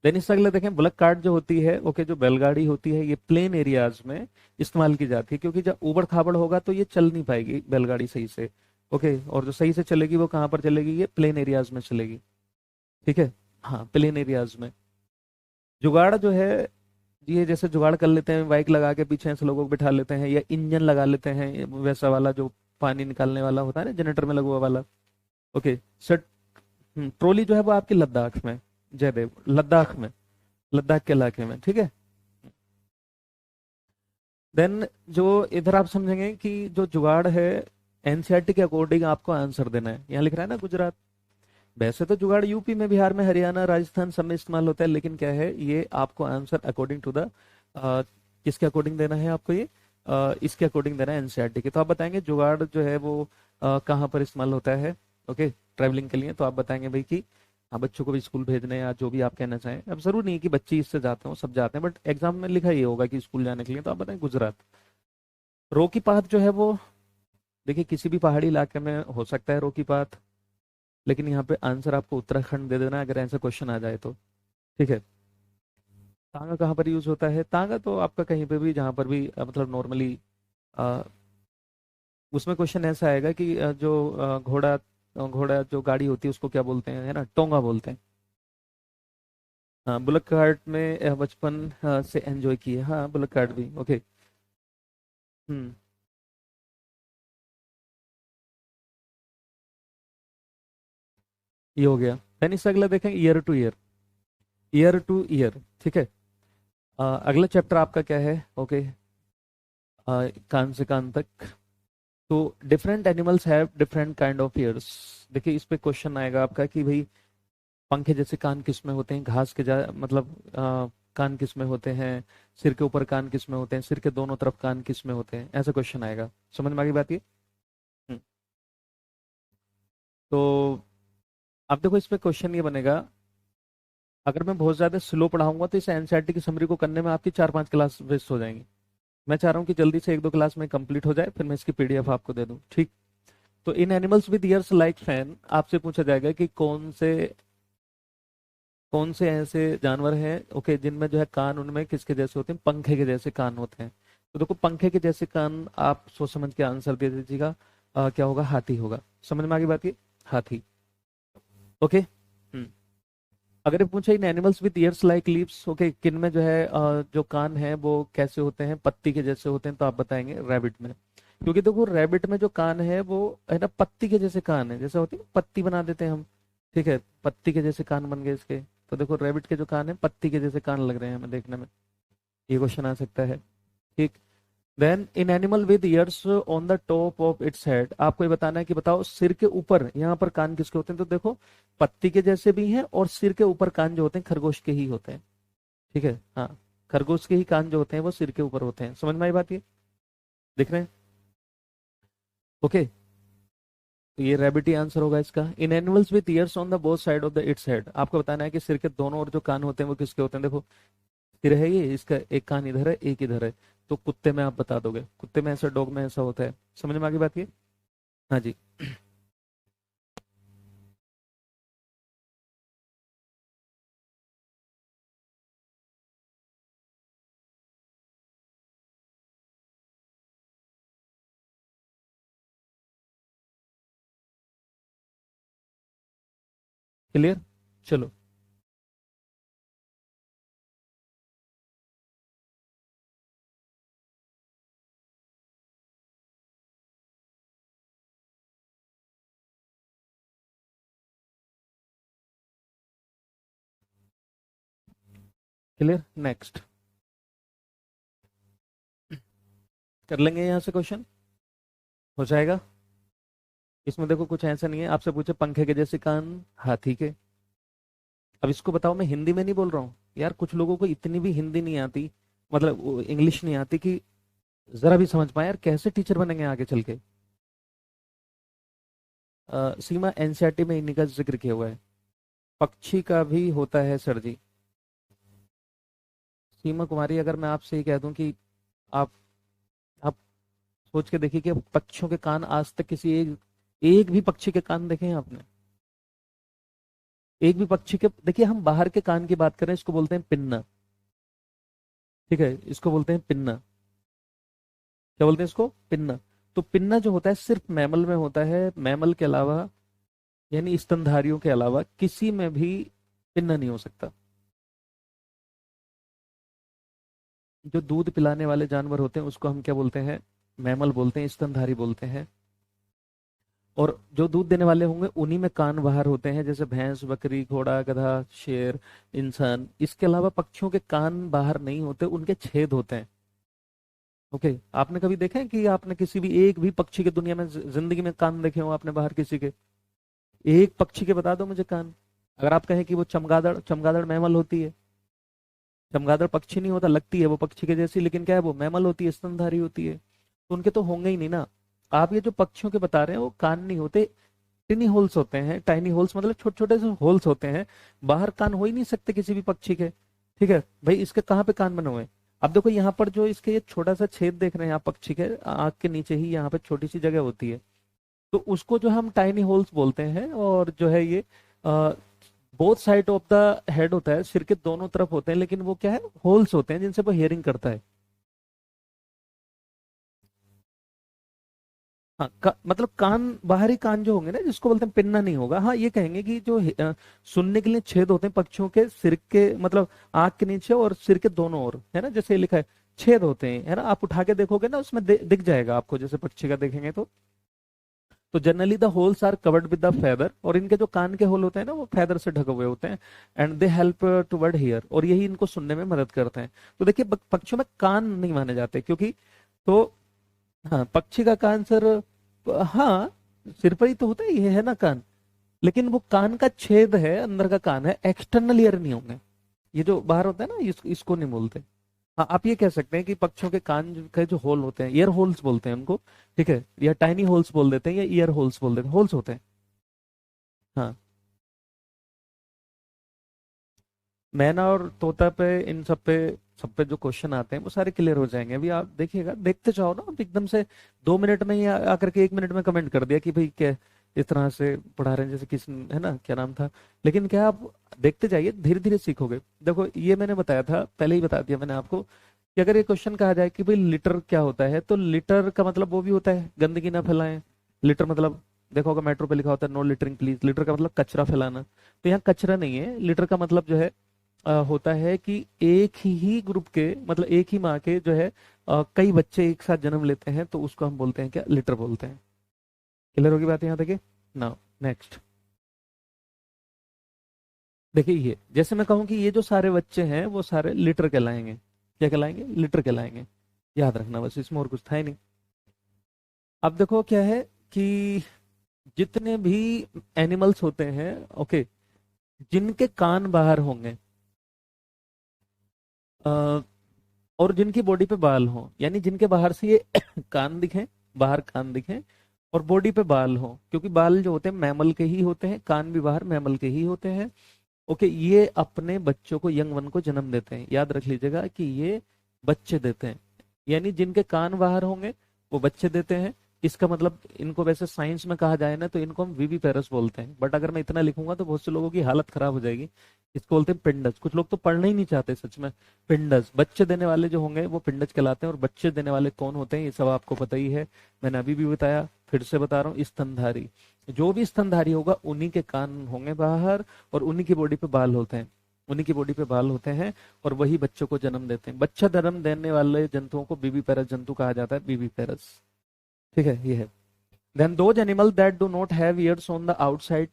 देन इससे अगले देखें, बुलक कार्ट जो होती है, ओके, जो बैलगाड़ी होती है, ये प्लेन एरियाज में इस्तेमाल की जाती है, क्योंकि जब ऊबड़ खाबड़ होगा तो ये चल नहीं पाएगी बैलगाड़ी सही से। ओके, और जो सही से चलेगी वो कहाँ पर चलेगी, ये प्लेन एरियाज में चलेगी। ठीक है, हाँ, प्लेन एरियाज में। जुगाड़ जो है, ये जैसे जुगाड़ कर लेते हैं, बाइक लगा के पीछे ऐसे लोगों को बिठा लेते हैं, या इंजन लगा लेते हैं, वैसा वाला जो पानी निकालने वाला होता है ना, जनरेटर में लगा हुआ वाला। Okay sir. ट्रॉली जो है वो आपकी लद्दाख में, जयदेव, लद्दाख में, लद्दाख के इलाके में। ठीक है, देन जो इधर आप समझेंगे कि जो जुगाड़ है, एनसीईआरटी के अकॉर्डिंग आपको आंसर देना है, यहाँ लिख रहा है ना गुजरात। वैसे तो जुगाड़ यूपी में, बिहार में, हरियाणा, राजस्थान सब में इस्तेमाल होता है, लेकिन क्या है, ये आपको आंसर अकॉर्डिंग टू द, किसके अकॉर्डिंग देना है आपको ये, इसके अकॉर्डिंग देना है, एनसीईआरटी के। तो आप बताएंगे जुगाड़ जो है वो कहाँ पर इस्तेमाल होता है, ओके, ट्रैवलिंग के लिए, तो आप बताएंगे भाई कि हाँ, बच्चों को भी स्कूल भेजने, या जो भी आप कहना चाहें, अब जरूर नहीं है कि बच्चे इससे जाते हो, सब जाते हैं, बट एग्जाम में लिखा ये होगा कि स्कूल जाने के लिए, तो आप बताएं गुजरात। रोकी पाथ जो है वो, देखिए किसी भी पहाड़ी इलाके में हो सकता है रोकी पाथ, लेकिन यहाँ पे आंसर आपको उत्तराखंड दे देना है, अगर ऐसा क्वेश्चन आ जाए तो। ठीक है, तांगा कहाँ पर यूज होता है, तांगा तो आपका कहीं पे भी, जहाँ पर भी मतलब नॉर्मली, उसमें क्वेश्चन ऐसा आएगा कि घोड़ा, घोड़ा जो गाड़ी होती है उसको क्या बोलते हैं, है ना, टोंगा बोलते हैं। हाँ, बुलक कार्ट में बचपन से एंजॉय किए, हाँ, बुलक कार्ट भी, ओके। हम्म, ये हो गया। देन इससे अगला देखें, year to year, year to year. ठीक है, अगला चैप्टर आपका क्या है, ओके, कान से कान तक। तो different animals have different kind of years. देखिए इस पे क्वेश्चन आएगा आपका कि भाई पंखे जैसे कान किस में होते हैं, घास के मतलब कान किस में होते हैं, सिर के ऊपर कान किस में होते हैं, सिर के दोनों तरफ कान किस में होते हैं, ऐसा क्वेश्चन आएगा। समझ में आ गई बात ये? हम्म, तो अब देखो इस पे क्वेश्चन ये बनेगा, अगर मैं बहुत ज्यादा स्लो पढ़ाऊंगा तो इस एनसीईआरटी की समरी को करने में आपकी 4-5 क्लास वेस्ट हो जाएंगी। मैं चाह रहा हूँ कि जल्दी से 1-2 क्लास में कंप्लीट हो जाए, फिर मैं इसकी पीडीएफ आपको दे दूँ, ठीक? तो in animals with ears like fan आपसे पूछा जाएगा कि कौन से ऐसे जानवर हैं, ओके, जिनमें जो है कान उनमें किसके जैसे होते हैं, पंखे के जैसे कान होते हैं। तो देखो पंखे के जैसे कान आप सोच समझ के आंसर दे दीजिएगा। क्या होगा? हाथी होगा। समझ में आ गई बात ये? हाथी। ओके। अगर ये पूछे in animals with ears like leaves, okay, किन में जो है जो कान है वो कैसे होते हैं, पत्ती के जैसे होते हैं, तो आप बताएंगे रैबिट में। क्योंकि देखो रैबिट में जो कान है वो है ना पत्ती के जैसे कान है, जैसे होती है पत्ती बना देते हैं हम, ठीक है, पत्ती के जैसे कान बन गए इसके। तो देखो रैबिट के जो कान है पत्ती के जैसे कान लग रहे हैं हमें देखने में। ये क्वेश्चन आ सकता है, ठीक। Then in animal with ears on the top of its head, आपको ये बताना है कि बताओ सिर के ऊपर यहाँ पर कान किसके होते हैं। तो देखो पत्ती के जैसे भी हैं और सिर के ऊपर कान जो होते हैं खरगोश के ही होते हैं, ठीक है, हाँ, खरगोश के ही कान जो होते हैं वो सिर के ऊपर होते हैं। समझ में आई बात ये? दिख रहे हैं? ओके। तो ये रैबिट ही आंसर होगा इसका। In animals with ears on the both side of the it's head, आपको बताना है कि सिर के दोनों ओर जो कान होते हैं वो किसके होते हैं। देखो सिर है ये, इसका एक कान इधर है एक इधर है। तो कुत्ते में आप बता दोगे, कुत्ते में ऐसा, डॉग में ऐसा होता है। समझ में आ गई बात ये? हाँ जी। क्लियर? चलो। क्लियर? नेक्स्ट कर लेंगे यहाँ से क्वेश्चन, हो जाएगा। इसमें देखो कुछ ऐसा नहीं है, आपसे पूछे पंखे के जैसे कान हाथी के। अब इसको बताओ, मैं हिंदी में नहीं बोल रहा हूँ यार, कुछ लोगों को इतनी भी हिंदी नहीं आती, मतलब इंग्लिश नहीं आती कि जरा भी समझ पाए यार, कैसे टीचर बनेंगे आगे चल के। सीमा एनसीईआरटी में इन्हीं का जिक्र किया हुआ है। पक्षी का भी होता है सर जी। सीमा कुमारी, अगर मैं आपसे ये कह दूं कि आप आप सोच के देखिए कि पक्षियों के कान आज तक किसी एक एक भी पक्षी के कान देखे हैं आपने? एक भी पक्षी के, देखिए हम बाहर के कान की बात करें, इसको बोलते हैं पिन्ना, ठीक है, इसको बोलते हैं पिन्ना। क्या बोलते हैं इसको? पिन्ना। तो पिन्ना जो होता है सिर्फ मैमल में होता है, मैमल के अलावा यानी स्तनधारियों के अलावा किसी में भी पिन्ना नहीं हो सकता। जो दूध पिलाने वाले जानवर होते हैं उसको हम क्या बोलते हैं? मैमल बोलते हैं, स्तनधारी बोलते हैं। और जो दूध देने वाले होंगे उन्हीं में कान बाहर होते हैं, जैसे भैंस, बकरी, घोड़ा, गधा, शेर, इंसान। इसके अलावा पक्षियों के कान बाहर नहीं होते, उनके छेद होते हैं। ओके, आपने कभी देखा है कि आपने किसी भी एक भी पक्षी के दुनिया में जिंदगी में कान देखे हो आपने बाहर किसी के? एक पक्षी के बता दो मुझे कान। अगर आप कहें कि वो चमगादड़, चमगादड़ मैमल होती है, चमगादड़ पक्षी नहीं होता, लगती है वो पक्षी के जैसी, लेकिन क्या है वो मैमल होती है, स्तनधारी होती है, तो उनके तो होंगे ही नहीं ना। आप ये जो पक्षियों के बता रहे हैं वो कान नहीं होते, टिनी होल्स होते हैं। टाइनी होल्स मतलब छोटे छोटे से होल्स होते हैं, बाहर कान हो ही नहीं सकते किसी भी पक्षी के, ठीक है भाई। इसके कहाँ पे कान बने हुए हैं? अब देखो यहाँ पर जो इसके ये छोटा सा छेद देख रहे हैं आप, पक्षी के आंख के नीचे ही यहाँ पे छोटी सी जगह होती है, तो उसको जो हम टाइनी होल्स बोलते हैं। और जो है ये both side of the head होता है, सिर के दोनों तरफ होते हैं, लेकिन वो क्या है, होल्स होते हैं जिनसे वो हियरिंग करता है। हाँ, मतलब कान, बाहरी कान जो होंगे ना, जिसको बोलते हैं पिन्ना नहीं होगा। हाँ, ये कहेंगे कि जो सुनने के लिए छेद होते हैं पक्षियों के सिर के, मतलब आंख के नीचे और सिर के दोनों ओर, है ना, जैसे लिखा है छेद होते हैं, है ना, आप उठा के देखोगे ना उसमें दिख जाएगा आपको, जैसे पक्षी का देखेंगे तो generally the holes are covered with the feather, और इनके जो कान के होल होते हैं ना वो फेदर से ढके हुए होते हैं। And they help toward here, और यही इनको सुनने में मदद करते हैं। तो देखिए पक्षियों में कान नहीं माने जाते, क्योंकि तो हाँ, पक्षी का कान सर, हाँ, सिर पर ही तो होता है, ये है ना कान, लेकिन वो कान का छेद है, अंदर का कान है, एक्सटर्नल ईयर नहीं होंगे। ये जो बाहर होता है ना, इसको नहीं बोलते। हाँ, आप ये कह सकते हैं कि पक्षियों के कान के जो होल होते हैं, ईयर होल्स बोलते हैं उनको, ठीक है, या टाइनी होल्स बोल देते हैं, या ईयर होल्स बोल देते हैं, होल्स होते हैं। हाँ, मैना और तोता पे, इन सब पे जो क्वेश्चन आते हैं वो सारे क्लियर हो जाएंगे। अभी आप देखिएगा, देखते जाओ ना, आप एकदम से 2 मिनट में ही आकर के 1 मिनट में कमेंट कर दिया कि भाई क्या इस तरह से पढ़ा रहे हैं, जैसे किस, है ना, क्या नाम था। लेकिन क्या आप देखते जाइए, धीरे धीरे सीखोगे। देखो, ये मैंने बताया था, पहले ही बता दिया मैंने आपको, कि अगर ये क्वेश्चन कहा जाए कि भाई लिटर क्या होता है, तो लिटर का मतलब वो भी होता है गंदगी ना फैलाएं। लिटर मतलब, देखो अगर मेट्रो पे लिखा होता है नो लिटरिंग प्लीज, लिटर का मतलब कचरा फैलाना। तो यहाँ कचरा नहीं है, लिटर का मतलब जो है होता है कि एक ही ग्रुप के, मतलब एक ही माँ के जो है कई बच्चे एक साथ जन्म लेते हैं, तो उसको हम बोलते हैं क्या, लिटर बोलते हैं। क्लियर होगी बात यहाँ तक? नाउ नेक्स्ट, देखिए ये जैसे मैं कहूँ कि ये जो सारे बच्चे हैं वो सारे लिटर कहलाएंगे। क्या कहलाएंगे? लिटर कहलाएंगे। याद रखना, बस इसमें और कुछ था ही नहीं। अब देखो क्या है कि जितने भी एनिमल्स होते हैं, ओके, जिनके कान बाहर होंगे, और जिनकी बॉडी पे बाल हो, यानी जिनके बाहर से ये कान दिखे, बाहर कान दिखे, और बॉडी पे बाल हो, क्योंकि बाल जो होते हैं मैमल के ही होते हैं, कान भी बाहर मैमल के ही होते हैं। ओके, ये अपने बच्चों को, यंग वन को जन्म देते हैं। याद रख लीजिएगा कि ये बच्चे देते हैं, यानी जिनके कान बाहर होंगे वो बच्चे देते हैं। इसका मतलब इनको वैसे साइंस में कहा जाए ना, तो इनको हम वीवी पेरस बोलते हैं, बट अगर मैं इतना लिखूंगा तो बहुत से लोगों की हालत खराब हो जाएगी। इसको बोलते हैं पिंडज। कुछ लोग तो पढ़ना ही नहीं चाहते सच में। पिंडज, बच्चे देने वाले जो होंगे वो पिंडज कहलाते हैं। और बच्चे देने वाले कौन होते हैं, ये सब आपको पता ही है, मैंने अभी भी बताया, फिर से बता रहा हूँ, स्तनधारी। जो भी स्तनधारी होगा उन्हीं के कान होंगे बाहर, और उन्हीं की बॉडी पे बाल होते हैं, उन्हीं की बॉडी पे बाल होते हैं, और वही बच्चों को जन्म देते हैं। बच्चा जन्म देने वाले जंतुओं को बीबी पैरस जंतु कहा जाता है, बीबी पैरस। ठीक है, ये है। Then those animal that do not have ears on the outside,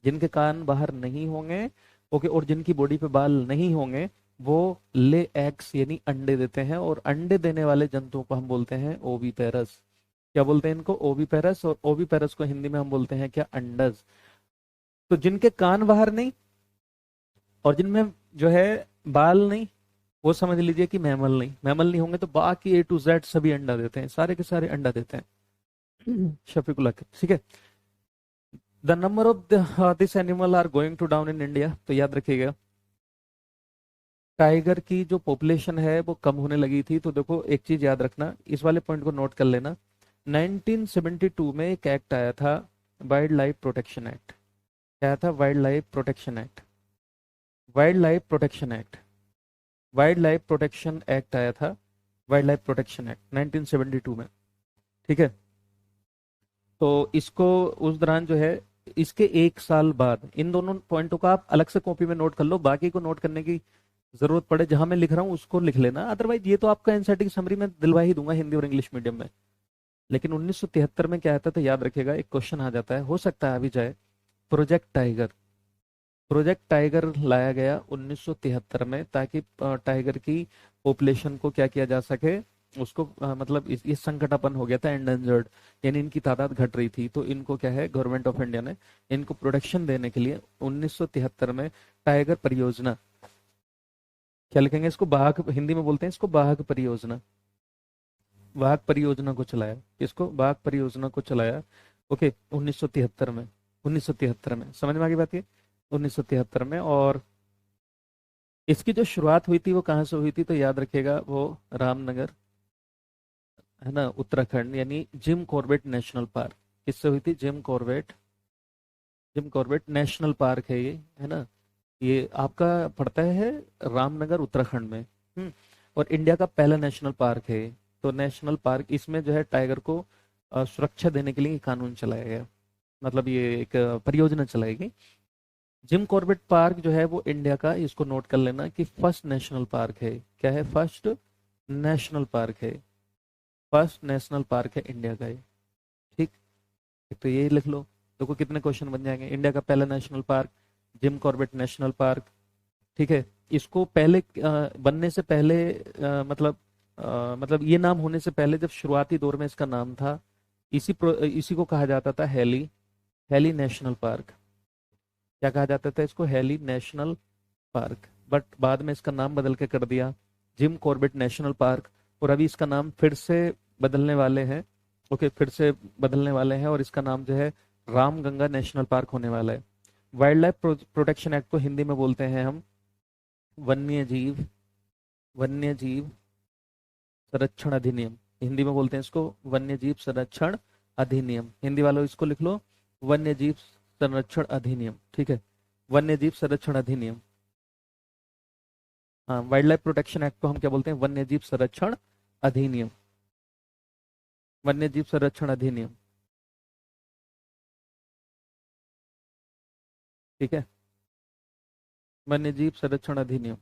जिनके कान बाहर नहीं होंगे, ओके, और जिनकी बॉडी पे बाल नहीं होंगे, वो ले एग्स यानी अंडे देते हैं। और अंडे देने वाले जंतुओं को हम बोलते हैं ओवीपेरस। क्या बोलते हैं इनको? ओवीपेरस। और ओवीपेरस को हिंदी में हम बोलते हैं क्या? अंडज। तो जिनके कान बाहर नहीं और जिनमें जो है बाल नहीं, वो समझ लीजिए कि मैमल नहीं। मैमल नहीं होंगे तो बाकी ए टू जेड सभी अंडा देते हैं, सारे के सारे अंडा देते हैं। शफीकुल्ला, ठीक है। The number of this animal are going to down in India, तो याद रखिएगा, टाइगर की जो पॉपुलेशन है वो कम होने लगी थी। तो देखो एक चीज याद रखना, इस वाले पॉइंट को नोट कर लेना। 1972 में एक एक्ट आया था, वाइल्ड लाइफ प्रोटेक्शन एक्ट। क्या आया था? Wild life protection act. Wild life protection act, wild life protection act आया था, वाइल्ड लाइफ प्रोटेक्शन एक्ट 1972 में। ठीक है, तो इसको उस दौरान जो है, इसके 1 साल बाद, इन दोनों पॉइंटों का आप अलग से कॉपी में नोट कर लो, बाकी को नोट करने की जरूरत पड़े जहां मैं लिख रहा हूँ उसको लिख लेना, अदरवाइज ये तो आपका एनसीईआरटी की समरी में दिलवा ही दूंगा हिंदी और इंग्लिश मीडियम में। लेकिन 1973 में क्या आता था, याद रखिएगा, एक क्वेश्चन आ जाता है, हो सकता है आ भी जाए। Project tiger. प्रोजेक्ट टाइगर लाया गया 1973 में, ताकि टाइगर की पॉपुलेशन को क्या किया जा सके, उसको मतलब ये संकटापन हो गया था, एंडेंजर्ड, यानी इनकी तादाद घट रही थी। तो इनको क्या है, गवर्नमेंट ऑफ इंडिया ने इनको प्रोटेक्शन देने के लिए 1973 में टाइगर परियोजना, क्या लिखेंगे इसको, बाघ, हिंदी में बोलते हैं इसको बाघ परियोजना, बाघ परियोजना को चलाया। किसको? बाघ परियोजना को चलाया। ओके, 1973 में, 1973 में, समझ में आ गई बात ये? 1973 में। और इसकी जो शुरुआत हुई थी वो कहाँ से हुई थी, तो याद रखिएगा वो रामनगर, है ना, उत्तराखंड, यानी जिम कॉर्बेट नेशनल पार्क। किससे हुई थी? Jim Corbett, Jim Corbett national park है ये, है ना, ये आपका पड़ता है रामनगर उत्तराखंड में। और इंडिया का पहला नेशनल पार्क है ये। तो नेशनल पार्क, इसमें जो है टाइगर को सुरक्षा देने के लिए कानून चलाया गया, मतलब ये एक परियोजना चलाई गई। जिम कॉर्बेट पार्क जो है वो इंडिया का, इसको नोट कर लेना कि फर्स्ट नेशनल पार्क है। क्या है? फर्स्ट नेशनल पार्क है, फर्स्ट नेशनल पार्क है इंडिया का ये। ठीक, तो ये लिख लो। देखो कितने क्वेश्चन बन जाएंगे। इंडिया का पहला national park, Jim Corbett national park. ठीक है, इसको पहले बनने से पहले मतलब मतलब ये नाम होने से पहले जब शुरुआती दौर में इसका नाम था, इसी को कहा जाता था हेली, हेली नेशनल पार्क। क्या कहा जाता था इसको? Heli national park. बट बाद में इसका नाम बदल के कर दिया जिम कॉर्बेट नेशनल पार्क। और अभी इसका नाम फिर से बदलने वाले हैं। ओके, फिर से बदलने वाले हैं और इसका नाम जो है रामगंगा नेशनल पार्क होने वाला है। वाइल्ड लाइफ प्रोटेक्शन एक्ट को हिंदी में बोलते हैं हम वन्य जीव, वन्य जीव संरक्षण अधिनियम। हिंदी में बोलते हैं इसको वन्य जीव संरक्षण अधिनियम। हिंदी वालों इसको लिख लो, वन्य जीव संरक्षण अधिनियम। ठीक है, वन्य जीव संरक्षण अधिनियम। हाँ, वाइल्ड लाइफ प्रोटेक्शन एक्ट को हम क्या बोलते हैं? वन्य जीव संरक्षण अधिनियम, वन्य जीव संरक्षण अधिनियम। ठीक है, वन्य जीव संरक्षण अधिनियम।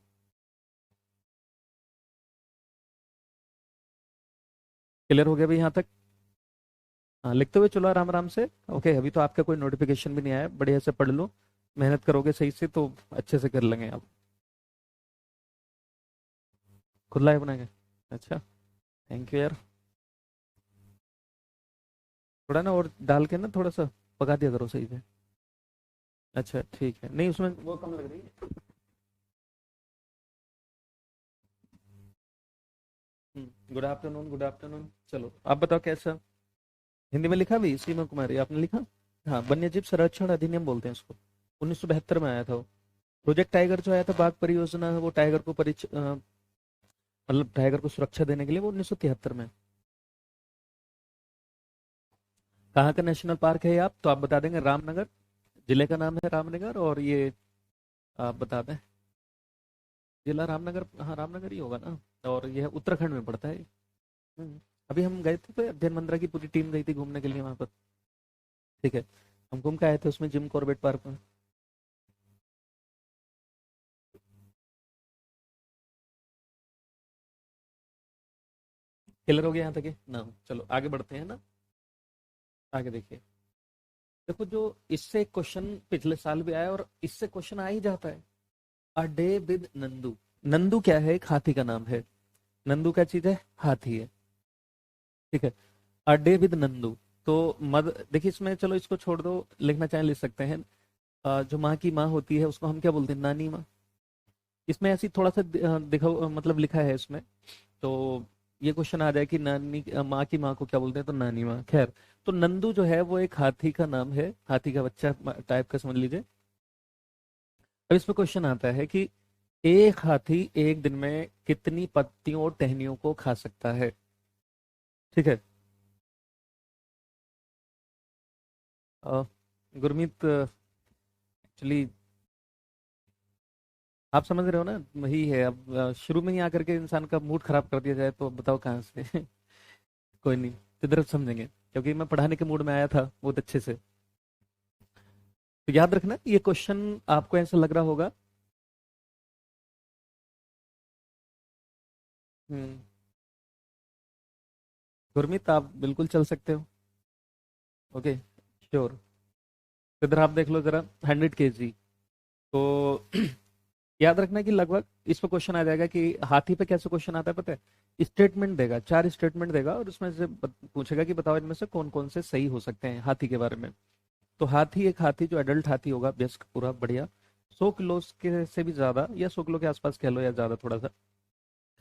क्लियर हो गया भाई यहाँ तक? हाँ, लिखते हुए चलो आराम आराम से। ओके, अभी तो आपका कोई नोटिफिकेशन भी नहीं आया, बढ़िया से पढ़ लो। मेहनत करोगे सही से तो अच्छे से कर लेंगे आप। खुद लाइव बनाएंगे? अच्छा, थैंक यू यार। थोड़ा ना और डाल के ना थोड़ा सा पका दिया करो सही से। अच्छा ठीक है, नहीं उसमें वो कम लग रही है। Good afternoon, good afternoon. चलो आप बताओ कैसा? हिंदी में लिखा भी सीमा कुमारी आपने लिखा? हाँ, वन्यजीव संरक्षण अधिनियम बोलते हैं इसको। 1972 में आया था वो। प्रोजेक्ट टाइगर जो आया था, बाघ परियोजना, वो टाइगर को मतलब टाइगर को सुरक्षा देने के लिए, वो 1973 में। कहाँ का नेशनल पार्क है ये? आप तो आप बता देंगे रामनगर, जिले का नाम है रामनगर। और ये आप बता दें जिला रामनगर। हाँ, रामनगर ही होगा ना। और यह उत्तराखंड में पड़ता है। अभी हम गए थे तो अध्ययन मंत्रा की पूरी टीम गई थी घूमने के लिए वहां पर। ठीक है, हम घूम के आए थे उसमें जिम कॉर्बेट पार्क में। क्लियर हो गया यहाँ तक है ना? चलो आगे बढ़ते हैं ना। आगे देखिए, देखो जो इससे क्वेश्चन पिछले साल भी आया और इससे क्वेश्चन आ ही जाता है। A day with Nandu. Nandu क्या है? एक हाथी का नाम है। नंदू क्या चीज है? हाथी है। ठीक है, अ डे विद नंदू। तो मद देखिए इसमें, चलो इसको छोड़ दो, लिखना चाहे लिख सकते हैं। जो माँ की माँ होती है उसको हम क्या बोलते हैं? नानी माँ। इसमें ऐसी थोड़ा सा दिखा मतलब लिखा है इसमें। तो ये क्वेश्चन आ जाए कि नानी माँ की माँ को क्या बोलते हैं, तो नानी माँ। खैर, तो नंदू जो है वो एक हाथी का नाम है, हाथी का बच्चा टाइप का समझ लीजिए। अब इसमें क्वेश्चन आता है कि एक हाथी एक दिन में कितनी पत्तियों और टहनियों को खा सकता है? ठीक है। अ, गुरमीत, एक्चुअली आप समझ रहे हो ना, वही है। अब शुरू में ही आकर के इंसान का मूड खराब कर दिया जाए तो अब बताओ कहाँ से। कोई नहीं, किधर समझेंगे, क्योंकि मैं पढ़ाने के मूड में आया था बहुत अच्छे से। तो याद रखना ये क्वेश्चन आपको ऐसा लग रहा होगा। हम्म, गुरमीत आप बिल्कुल चल सकते हो। Okay, sure. इधर आप देख लो जरा, 100 kg। तो याद रखना कि लगभग इस पर क्वेश्चन आ जाएगा कि हाथी पे कैसे क्वेश्चन आता है पता है? स्टेटमेंट देगा, 4 स्टेटमेंट देगा और उसमें से पूछेगा कि बताओ इनमें से कौन कौन से सही हो सकते हैं हाथी के बारे में। तो हाथी, एक हाथी जो एडल्ट हाथी होगा, बेस्ट पूरा बढ़िया, 100 किलो के से भी ज्यादा या 100 किलो के आसपास कह लो या ज्यादा थोड़ा सा,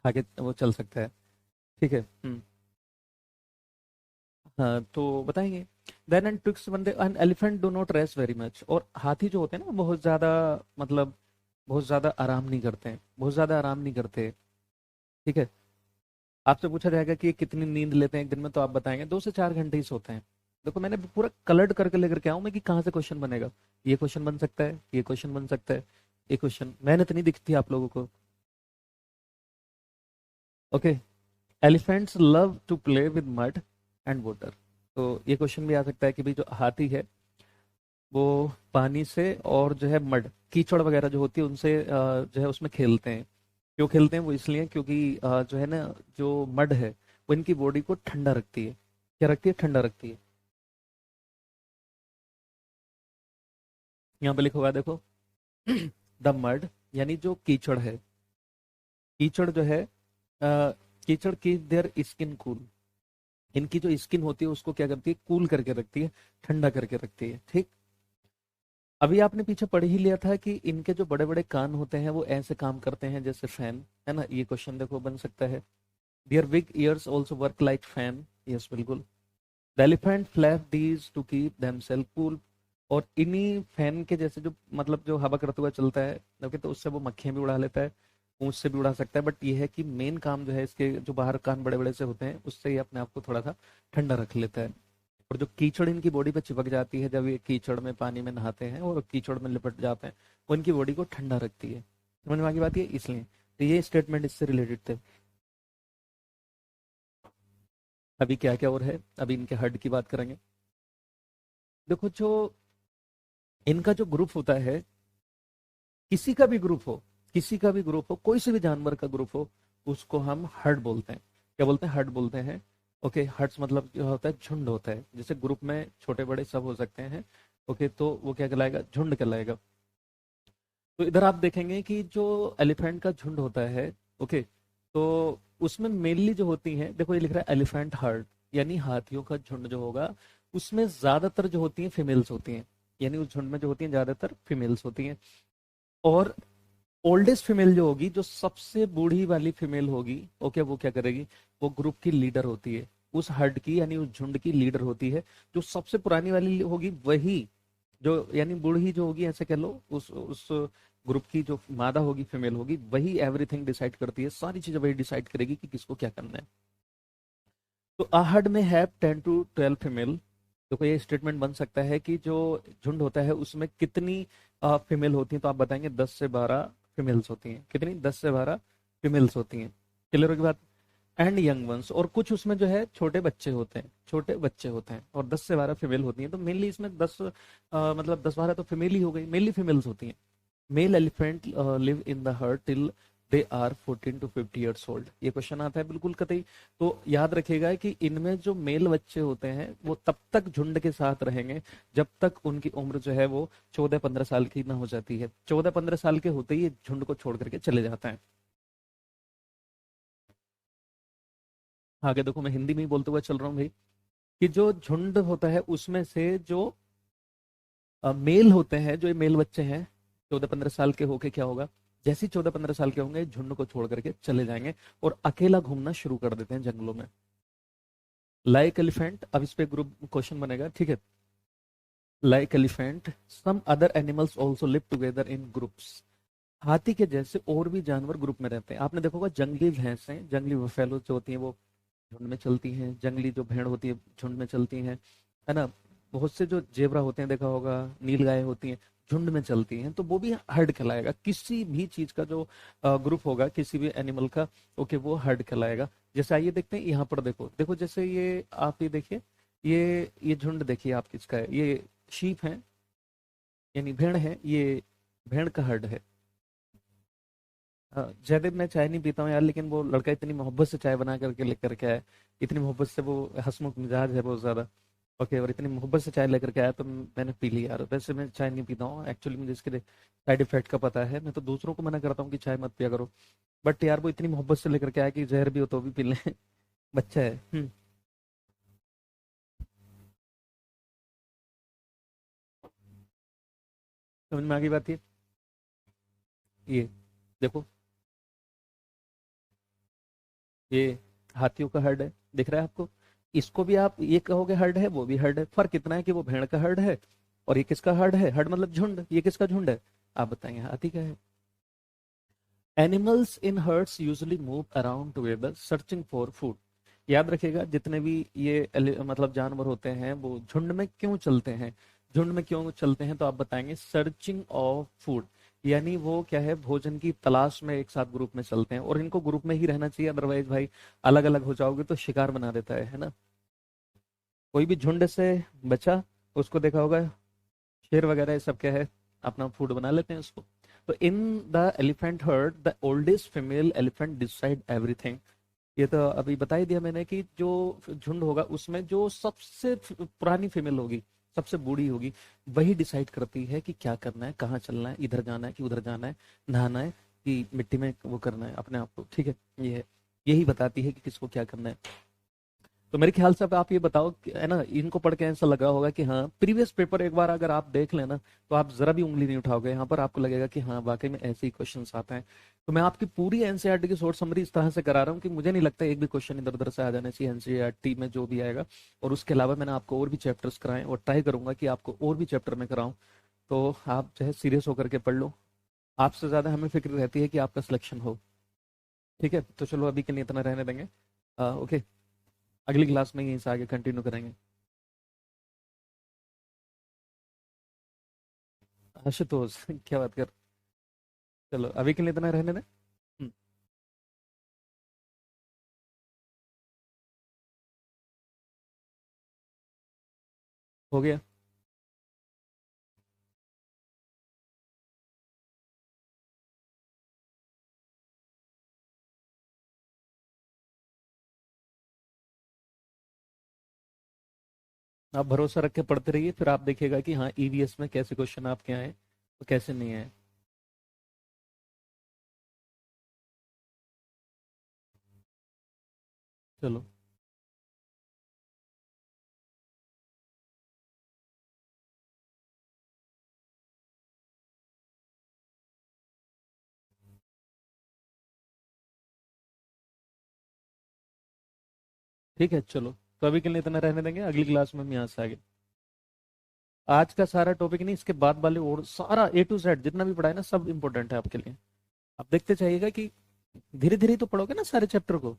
आगे वो चल सकता है। ठीक है। हाँ, तो बताएंगे। Then and twix one an elephant do not rest very much. और हाथी जो होते हैं ना, बहुत ज्यादा, मतलब बहुत ज्यादा आराम नहीं करते हैं, बहुत ज्यादा आराम नहीं करते। ठीक है, आपसे पूछा जाएगा कि कितनी नींद लेते हैं एक दिन में, तो आप बताएंगे 2 से 4 घंटे ही सोते हैं। देखो मैंने पूरा कलर्ड करके लेकर के आऊं मैं कि कहाँ से क्वेश्चन बनेगा। ये क्वेश्चन बन सकता है, ये क्वेश्चन बन सकता है, ये क्वेश्चन। मेहनत नहीं दिखती आप लोगों को। Okay, elephants love to play with mud and water. तो ये क्वेश्चन भी आ सकता है कि भाई जो हाथी है वो पानी से और जो है मड, कीचड़ वगैरह जो होती है उनसे जो है उसमें खेलते हैं। क्यों खेलते हैं? वो इसलिए क्योंकि जो है ना, जो मड है वो इनकी बॉडी को ठंडा रखती है। क्या रखती है? ठंडा रखती है। यहाँ पे लिखा हुआ है देखो, द मड यानी जो कीचड़ है, कीचड़ जो है कीचड़ कीप देयर स्किन कूल, इनकी जो स्किन होती है उसको क्या करती है, कूल करके रखती है, ठंडा करके रखती है। ठीक, अभी आपने पीछे पढ़ ही लिया था कि इनके जो बड़े बड़े कान होते हैं वो ऐसे काम करते हैं जैसे फैन, है ना, ये क्वेश्चन देखो बन सकता है। Their big ears also work like fan, yes बिल्कुल। The elephant flap these to keep themself cool, और इन्हीं फैन के जैसे जो मतलब जो हवा करते हुए चलता है, ओके, तो उससे वो मक्खियां भी उड़ा लेता है, पूंछ से भी उड़ा सकता है, बट ये है कि मेन काम जो है इसके जो बाहर कान बड़े बड़े से होते हैं उससे ये अपने आप को थोड़ा सा ठंडा रख लेता है। और जो कीचड़ इनकी बॉडी पे चिपक जाती है जब ये कीचड़ में पानी में नहाते हैं और कीचड़ में लिपट जाते हैं, वो इनकी बॉडी को ठंडा रखती है। समझ में आ गई बात, ये इसलिए तो ये स्टेटमेंट इससे रिलेटेड थे। अभी क्या क्या और है, अभी इनके हड की बात करेंगे। देखो जो इनका जो ग्रुप होता है, किसी का भी ग्रुप हो, किसी का भी ग्रुप हो, कोई से भी जानवर का ग्रुप हो, उसको हम हर्ड बोलते हैं। क्या बोलते हैं, हर्ड बोलते हैं। ओके, हर्ड्स मतलब क्या होता है, झुंड होता है। जैसे ग्रुप में छोटे बड़े सब हो सकते हैं, ओके, तो वो क्या कहलाएगा, झुंड कहलाएगा। तो इधर आप देखेंगे कि जो एलिफेंट का झुंड होता है, ओके, तो उसमें मेनली जो होती हैं, देखो ये लिख रहा है एलिफेंट हर्ड, यानी हाथियों का झुंड जो होगा उसमें ज्यादातर जो होती हैं फीमेल्स होती हैं, यानी उस झुंड में जो होती हैं ज्यादातर फीमेल्स होती हैं। और ओल्डेस्ट फीमेल जो होगी, जो सबसे बूढ़ी वाली फीमेल होगी, ओके, वो क्या करेगी, वो ग्रुप की लीडर होती है, उस हर्ड की यानी उस झुंड की लीडर होती है। जो सबसे पुरानी वाली होगी वही, जो यानी बूढ़ी जो होगी ऐसे कह लो, उस ग्रुप की जो मादा होगी, फीमेल होगी, वही एवरीथिंग डिसाइड करती है, सारी चीजें वही डिसाइड करेगी कि किसको क्या करना है। तो a herd में है 10 to 12 फीमेल। देखो ये स्टेटमेंट बन सकता है कि जो झुंड होता है उसमें कितनी फीमेल होती हैं, तो आप बताएंगे 10 से 12 फीमेल्स होती हैं। कितनी, 10 से 12 फीमेल्स होती हैं। क्लियर होगी बात। एंड यंग वंस, और कुछ उसमें जो है छोटे बच्चे होते हैं, छोटे बच्चे होते हैं, और 10 से 12 फीमेल होती हैं। तो मेनली इसमें 10 मतलब 10-12 तो फीमेल ही हो गई, मेनली फीमेल्स होती हैं। Male elephant live in the herd till they are 14 to 50 years old, ये क्वेश्चन आता है बिल्कुल कतई। तो याद रखिएगा कि इनमें जो मेल बच्चे होते हैं वो तब तक झुंड के साथ रहेंगे जब तक उनकी उम्र जो है वो 14-15 साल की ना हो जाती है। 14-15 साल के होते ही ये झुंड को छोड़ करके चले जाते हैं। आगे देखो, मैं हिंदी में ही बोलते हुए चल रहा हूँ भाई, कि जो झुंड होता है उसमें से जो मेल होते हैं, जो ये मेल बच्चे हैं, 14-15 साल के होके क्या होगा, जैसे ही 14-15 साल के होंगे झुंड को छोड़ करके चले जाएंगे और अकेला घूमना शुरू कर देते हैं जंगलों में। लाइक एलिफेंट, अब इस पे ग्रुप क्वेश्चन बनेगा, ठीक है। Like elephant some other animals also live together in groups, हाथी के जैसे और भी जानवर ग्रुप में रहते हैं। आपने देखा होगा जंगली भैंसें, जंगली बफेलो जो होती हैं वो झुंड में चलती हैं, जंगली जो भेड़ होती है झुंड में चलती हैं, है ना। बहुत से जो जेबरा होते हैं देखा होगा, नील गाय होती हैं, झुंड में चलती हैं, तो वो भी हर्ड कहलाएगा। किसी भी चीज का जो ग्रुप होगा, किसी भी एनिमल का, ओके, वो हर्ड कहलाएगा। जैसे आइए देखते हैं यहाँ पर, देखो देखो, जैसे ये आप ये देखिए, ये झुंड देखिए आप किसका है, ये शीप है यानी भेड़ है, ये भेड़ का हर्ड है। हाँ, जयदेव, मैं चाय नहीं पीता हूँ यार, लेकिन वो लड़का इतनी मोहब्बत से चाय बना करके लेकर के आया, इतनी मोहब्बत से, वो हंसमुख मिजाज है बहुत ज्यादा, ओके, और इतनी मोहब्बत से चाय लेकर के आया तो मैंने पी ली यार। वैसे मैं चाय नहीं पीता हूँ एक्चुअली, मुझे इसके साइड इफेक्ट का पता है, मैं तो दूसरों को मना करता हूँ कि चाय मत पिया करो, बट यार वो इतनी मोहब्बत से लेकर के आया कि जहर भी हो तो भी पी लें। बच्चा है। समझ में आ गई बात, ये देखो, ये हाथियों का हर्ड है, दिख रहा है आपको। इसको भी आप ये कहोगे हर्ड है, वो भी हर्ड है, फर्क इतना है कि वो भेड़ का हर्ड है और ये किसका हर्ड है, हर्ड मतलब झुंड, ये किसका झुंड है, आप बताएंगे, हाथी का है। Animals in hertz usually move around together searching for food, याद रखिएगा जितने भी ये मतलब जानवर होते हैं वो झुंड में क्यों चलते हैं, झुंड में क्यों चलते हैं, तो आप बताएंगे सर्चिंग ऑफ फूड, यानी वो क्या है, भोजन की तलाश में एक साथ ग्रुप में चलते हैं। और इनको ग्रुप में ही रहना चाहिए, अदरवाइज भाई अलग अलग हो जाओगे तो शिकार बना देता है ना। कोई भी झुंड से बचा, उसको देखा होगा, शेर वगैरह ये सब क्या है, अपना फूड बना लेते हैं उसको। तो in the elephant heard the oldest female elephant decide everything, ये तो अभी बता ही दिया मैंने कि जो झुंड होगा उसमें जो सबसे पुरानी फीमेल होगी, सबसे बूढ़ी होगी, वही डिसाइड करती है कि क्या करना है, कहाँ चलना है, इधर जाना है कि उधर जाना है, नहाना है कि मिट्टी में वो करना है अपने आप को, ठीक है, ये है। यही बताती है कि किसको क्या करना है। तो मेरे ख्याल से अब आप ये बताओ है ना, इनको पढ़ के ऐसा लग रहा होगा कि हाँ प्रीवियस पेपर एक बार अगर आप देख लेना तो आप जरा भी उंगली नहीं उठाओगे, यहाँ पर आपको लगेगा कि हाँ वाकई में ऐसे ही क्वेश्चंस आते हैं। तो मैं आपकी पूरी एनसीईआरटी की शॉर्ट समरी इस तरह से करा रहा हूँ कि मुझे नहीं लगता एक भी क्वेश्चन इधर उधर से आ जाने चाहिए एनसीईआरटी में जो भी आएगा। और उसके अलावा मैंने आपको और भी चैप्टर्स कराए और ट्राई करूंगा कि आपको और भी चैप्टर में कराऊं। तो आप जो है सीरियस होकर के पढ़ लो। आपसे ज्यादा हमें फिक्र रहती है कि आपका सिलेक्शन हो। ठीक है, तो चलो अभी के लिए इतना रहने देंगे। ओके, अगली क्लास में यहीं से आगे कंटिन्यू करेंगे। आशुतोष क्या बात कर। चलो अभी के लिए इतना रहने दें। हम्म, हो गया। आप भरोसा रख के पढ़ते रहिए, फिर आप देखिएगा कि हाँ ईवीएस में कैसे क्वेश्चन आपके आए तो कैसे नहीं आए। चलो ठीक है, चलो तो अभी के लिए इतना रहने देंगे, अगली क्लास में हम यहाँ से आगे। आज का सारा टॉपिक नहीं, इसके बाद वाले और सारा A to Z जितना भी पढ़ा है ना सब इंपॉर्टेंट है आपके लिए। आप देखते चाहिएगा कि धीरे धीरे तो पढ़ोगे ना सारे चैप्टर को।